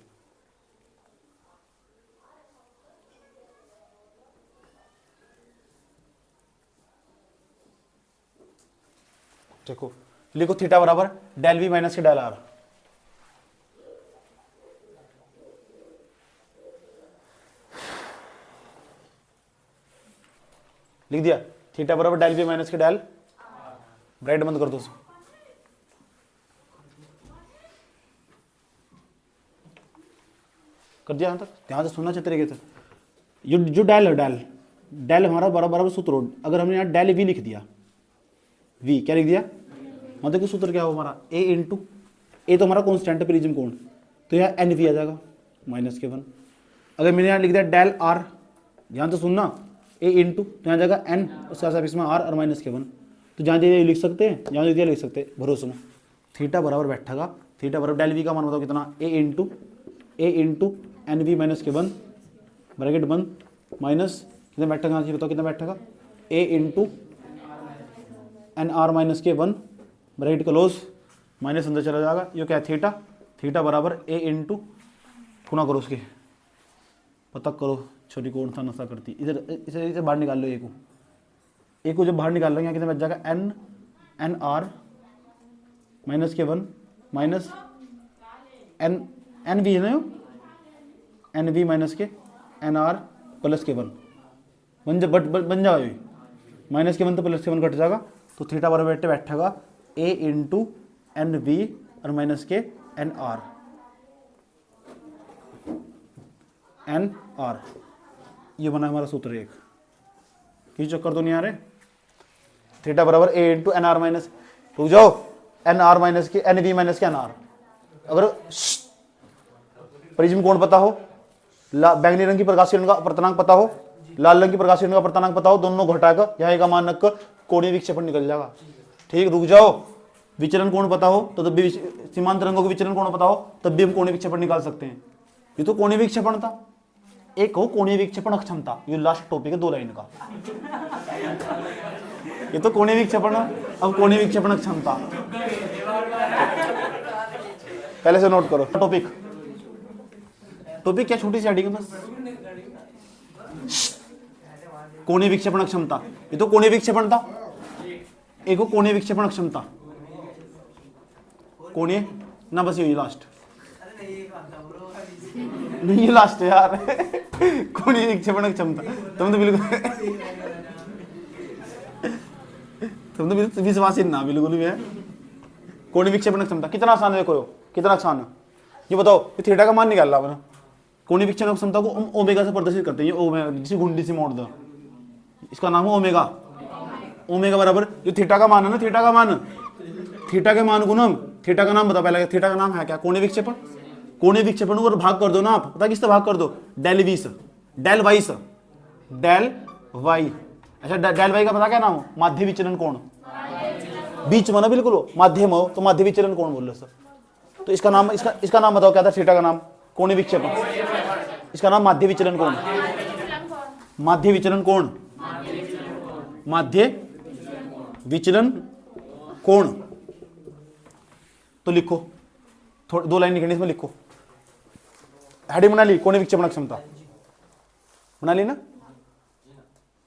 Speaker 1: देखो लिखो, थीटा बराबर डेल वी माइनस के डेल आर। लिख दिया, थीटा बराबर डेल वी माइनस के डेल, ब्राइट बंद कर दो। कर दिया यहां तक? ध्यान से सुनना चाहिए तरीके से। जो डेल है, डेल, डेल हमारा बराबर सूत्र, अगर हमने यहाँ डेल वी लिख दिया, वी क्या लिख दिया, मतलब देखो सूत्र क्या हो हमारा, ए इंटू, ए तो हमारा कॉन्स्टेंट है प्रिज्म कोण, तो यहाँ एन वी आ जाएगा माइनस के 1। अगर मैंने यहाँ लिख दिया डेल आर, ध्यान से सुनना, ए इंटू, तो यहाँ जाएगा एन, उसके साथ इसमें आर और माइनस के 1, तो जहाँ दिया लिख सकते हैं, जहाँ दिया लिख सकते हैं, भरोसे में। थीटा बराबर बैठेगा, थीटा बराबर डेल वी का मान बताओ कितना, ए इंटू एन वी माइनस के 1 ब्रैकेट बंद, माइनस कितना बैठेगा, बताओ कितना बैठेगा, ए इंटू एन आर माइनस के 1 ब्रैकेट क्लोज, माइनस अंदर चला जाएगा। ये क्या है, थीटा, थीटा बराबर ए इंटू, गुणा करो उसके, पता करो छोटी कौन सा नशा करती, इधर इसे बाहर निकाल लो, एक को जब बाहर निकाल लो, यहाँ कितना बच जाएगा, एन आर माइनस के 1 माइनस एन वी है ना, एन वी माइनस के एन आर प्लस के 1 बन जाएगा ये, माइनस के 1 तो प्लस के 1 कट जाएगा, तो थीटा बराबर बैठेगा ए इंटू एन वी और माइनस के एन आर, ये बना हमारा सूत्र एक। किसी चक्कर तो नहीं आ रहे? थीटा बराबर ए इंटू एन आर माइनस, रुक जाओ, एन आर माइनस के एन वी माइनस के एन आर। अगर प्रिज्म कोण पता हो, बैंगनी रंग की प्रकाश किरण का अपर्तनांक पता हो, लाल रंग की प्रकाश किरण का अपर्तनांक पता हो, दोनों घटाकर यहाँ का मान रखकर कोणीय विक्षेपण निकल जाएगा। ठीक, रुक जाओ, विचलन कोण पता हो तो तब भी सीमांत रंगों के विचलन कोण पता हो तब भी हम कोणीय विक्षेपण निकाल सकते हैं। ये तो कोणीय विक्षेपण था। एक हो कोणीय विक्षेपण अक्षमता, ये लास्ट टॉपिक है 2 लाइन का। ये तो कोणीय विक्षेपण, अब कोणीय विक्षेपण अक्षमता पहले से नोट करो। टॉपिक क्या, छोटी सी हेडिंग है बस, कोणीय विक्षेपण अक्षमता। ये तो कोणीय विक्षेपण था, एक हो कोणीय विक्षेपण अक्षमता, कोणीय ना, बस यही लास्ट नहीं, ये लास्ट है यार। कोणीय विक्षेपण क्षमता, तुम तो बिल्कुल विश्वास ही ना बिल्कुल भी है। कोणीय विक्षेपण क्षमता कितना आसान है, देखो कितना आसान है। ये बताओ, ये थीटा का मान निकाल रहा मैंने। कोणीय विक्षेपण क्षमता को हम ओमेगा से प्रदर्शित करते हैं। ये ओमेगा, जिसे गुंडी से मोड़ दो, इसका नाम है ओमेगा। ओमेगा बराबर जो थीटा का मान है ना, थीटा का मान, थीटा के मान को ना, थीटा का नाम बता पहले, थीटा का नाम है क्या? कोणीय विक्षेपण। कोणीय विक्षेपण को भाग कर दो ना आप, पता किससे भाग कर दो? डेल वी से, डेल वाई से, डेल वाई। अच्छा, डेल वाई का पता क्या नाम हो? माध्य विचलन कोण, बीच में ना बिल्कुल हो, माध्यम हो तो माध्य विचलन कोण बोल रहे सर। तो इसका नाम, इसका नाम बताओ क्या था? थीटा का नाम कोणीय विक्षेपण, इसका नाम माध्य विचलन कोण, माध्य विचलन कोण, माध्य विचलन कोण। तो लिखो, थोड़ी 2 लाइन लिखनी, इसमें लिखो। हेडिंग बना ली, कोणीय विक्षेपण क्षमता बना ली ना?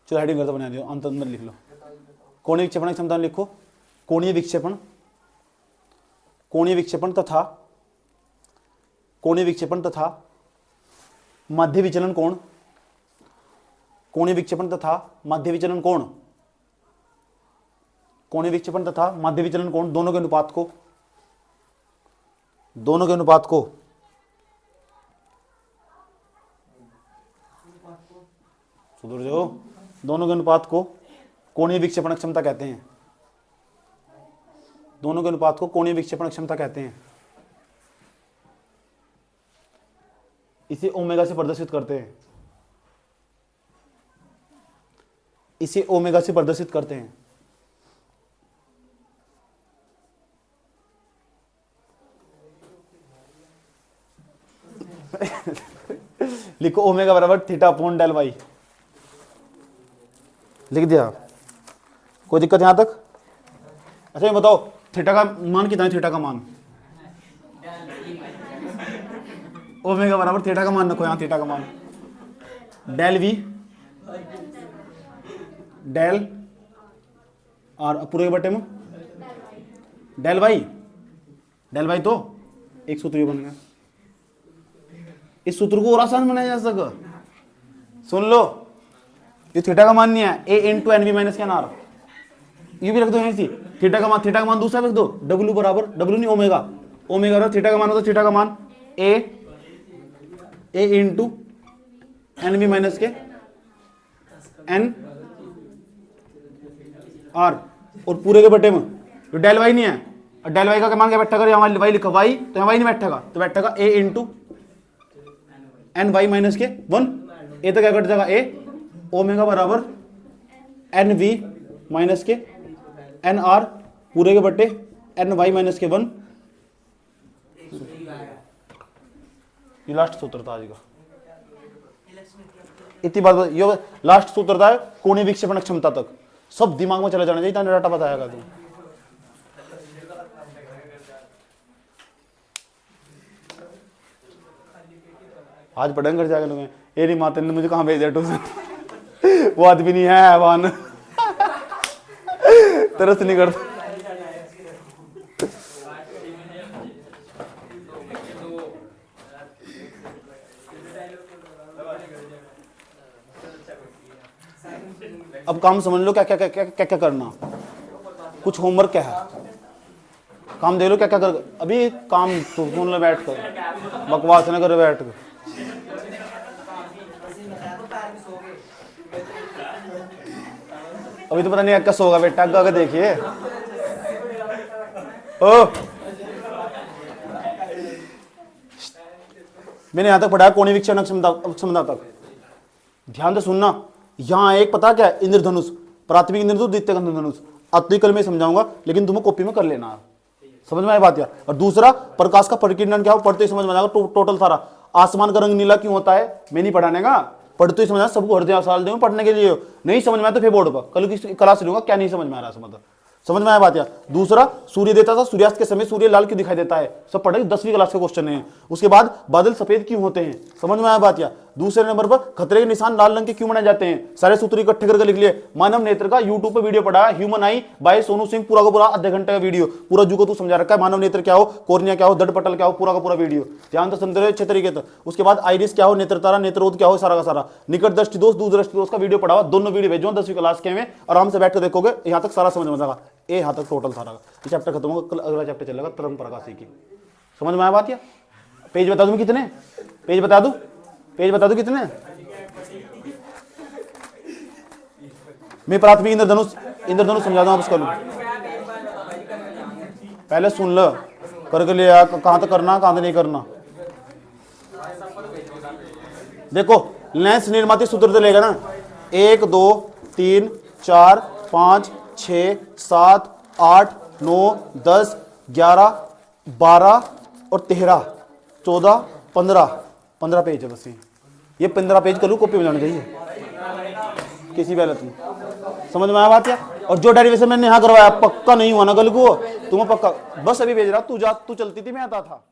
Speaker 1: चलो हेडिंग करता बना दियो, अंत में लिख लो। कोणीय विक्षेपण क्षमता लिखो, कोणीय विक्षेपण, कोणीय विक्षेपण तथा, कोणीय विक्षेपण तथा माध्य विचलन कोण, कोणीय विक्षेपण तथा माध्य विचलन कोण, कोणीय विक्षेपण तथा माध्य विचलन कोण, दोनों के अनुपात को, दोनों के अनुपात को सुधर जाओ, दोनों के अनुपात को कोणीय विक्षेपण क्षमता कहते हैं। दोनों के अनुपात को कोणीय विक्षेपण क्षमता कहते हैं। इसे ओमेगा से प्रदर्शित करते हैं, इसे ओमेगा से प्रदर्शित करते हैं। लिखो ओमेगा बराबर थीटा अपॉन डेल वाई, लिख दिया। कोई दिक्कत यहां तक? अच्छा ये बताओ, थीटा का मान कितना है? थीटा का मान, ओमेगा बराबर थीटा का मान रखो यहां, थीटा का मान डेल वी डेल और पूरे बटे में डेल वाई, डेल वाई तो एक सूत्र बन गया। इस सूत्र को और आसान बनाया जा सके, सुन लो, ये थीटा का मान नहीं है, A into N V minus N R, ये भी रख दो यहीं। थीटा का मान दूसरा रख दो, डब्ल्यू बराबर, डब्ल्यू नहीं ओमेगा, ओमेगा बराबर थीटा का मान होता है, थीटा का मान ए इंटू एन वी माइनस के एन आर, और पूरे के बटे में तो डेल वाई नहीं है, और डेल वाई का मान क्या बैठेगा? यहाँ वाई लिखा वाई, तो यहाँ वाई नहीं बैठेगा, तो बैठेगा ए इंटू एन वाई माइनस के 1, ए तो क्या कट जाएगा? ए ओमेगा बराबर एन वी माइनस के एन आर पूरे के बटे एन वाई माइनस के 1। ये लास्ट सूत्र था आज का, इतनी बात, ये लास्ट सूत्र था कोणीय विक्षेपण क्षमता तक। सब दिमाग में चला जाना चाहिए, इतना डाटा बताएगा तुम। आज पढ़ेंगे घर जाकर लोग, ये नहीं माता ने मुझे कहाँ भेज दिया ट्यूशन। वो आदमी नहीं है हैवान, तरस नहीं करता। अब काम समझ लो क्या क्या क्या क्या क्या, क्या करना, कुछ होमवर्क क्या है, काम देख लो क्या क्या कर, अभी काम तो सुन लो बैठ कर, बकवास ना करे बैठ कर। अभी तो पता नहीं क्या सोगा बेटा, आगे देखिए। ओ मैंने यहां तक पढ़ाया कोणीय विक्षेपण क्षमता तक, ध्यान से सुनना। यहां एक पता क्या है, इंद्रधनुष, प्राथमिक इंद्रधनुष, द्वितीयक इंद्रधनुष, अगली कल में समझाऊंगा, लेकिन तुम्हें कॉपी में कर लेना, समझ में आई बात या। और दूसरा प्रकाश का परिकीर्णन क्या हो, पढ़ते ही समझ में आएगा टोटल सारा। आसमान का रंग नीला क्यों होता है, मैं नहीं पढ़ाने का, पढ़ते ही समझना, सबको हर साल दूंगा पढ़ने के लिए, नहीं समझ में आया तो फिर बोर्ड पर कल की क्लास लूंगा, क्या नहीं समझ में आ रहा है, समझ में आया बात या। दूसरा सूर्य देता था, सूर्यास्त के समय सूर्य लाल क्यों दिखाई देता है, सब पढ़े 10वीं क्लास के क्वेश्चन है। उसके बाद बादल सफेद क्यों होते हैं, समझ में आया बात या। दूसरे नंबर पर खतरे के निशान लाल रंग के क्यों बनाए जाते हैं, सारे सूत्र इकट्ठे करके लिख लिए। मानव नेत्र का यूट्यूब पर वीडियो पढ़ा, human eye by Sonu Singh, पूरा का पूरा आधे घंटे का वीडियो, पूरा जू को तू समझा रखा है, मानव नेत्र क्या हो, कोर्निया क्या हो, दड़ पटल क्या हो, पूरा का पूरा वीडियो ध्यान से समझ रहे अच्छे तरीके से। उसके बाद आइरिस क्या हो, नेत्र तारा, नेत्रोद क्या हो, सारा का सारा। निकट दृष्टि दोष, दूर दृष्टि दोष का वीडियो पढ़ा, दोनों वीडियो भेजो 10वीं क्लास के में, आराम से बैठ कर देखोगे, यहाँ तक सारा समझ में आएगा, ए यहाँ तक टोटल सारा। ये चैप्टर खत्म होगा, कल अगला चैप्टर चलेगा तरंग प्रकाशी की, समझ में आया बात या। पेज बता दूं कितने, पेज बता दूं, पेज बता दूं कितने। मैं प्राथमिक इंद्रधनुष समझा दूं, वापस कर लूं, पहले सुन लो करके ले आ, कहां तक करना कहां तक नहीं करना। देखो लेंस निर्माती सूत्र से लेगा ना, 1 2 3 4 5 6 7 8 9 10 11 12 और 13 14 15 पेज है बस, ये 15 पेज कर लूँ, कॉपी में जाना चाहिए किसी भी हालत में, समझ में आया बात या। और जो डेरिवेशन मैंने यहाँ करवाया पक्का नहीं हुआ ना कल को, तुम्हें पक्का, बस अभी भेज रहा, तू जा, तू चलती थी मैं आता था।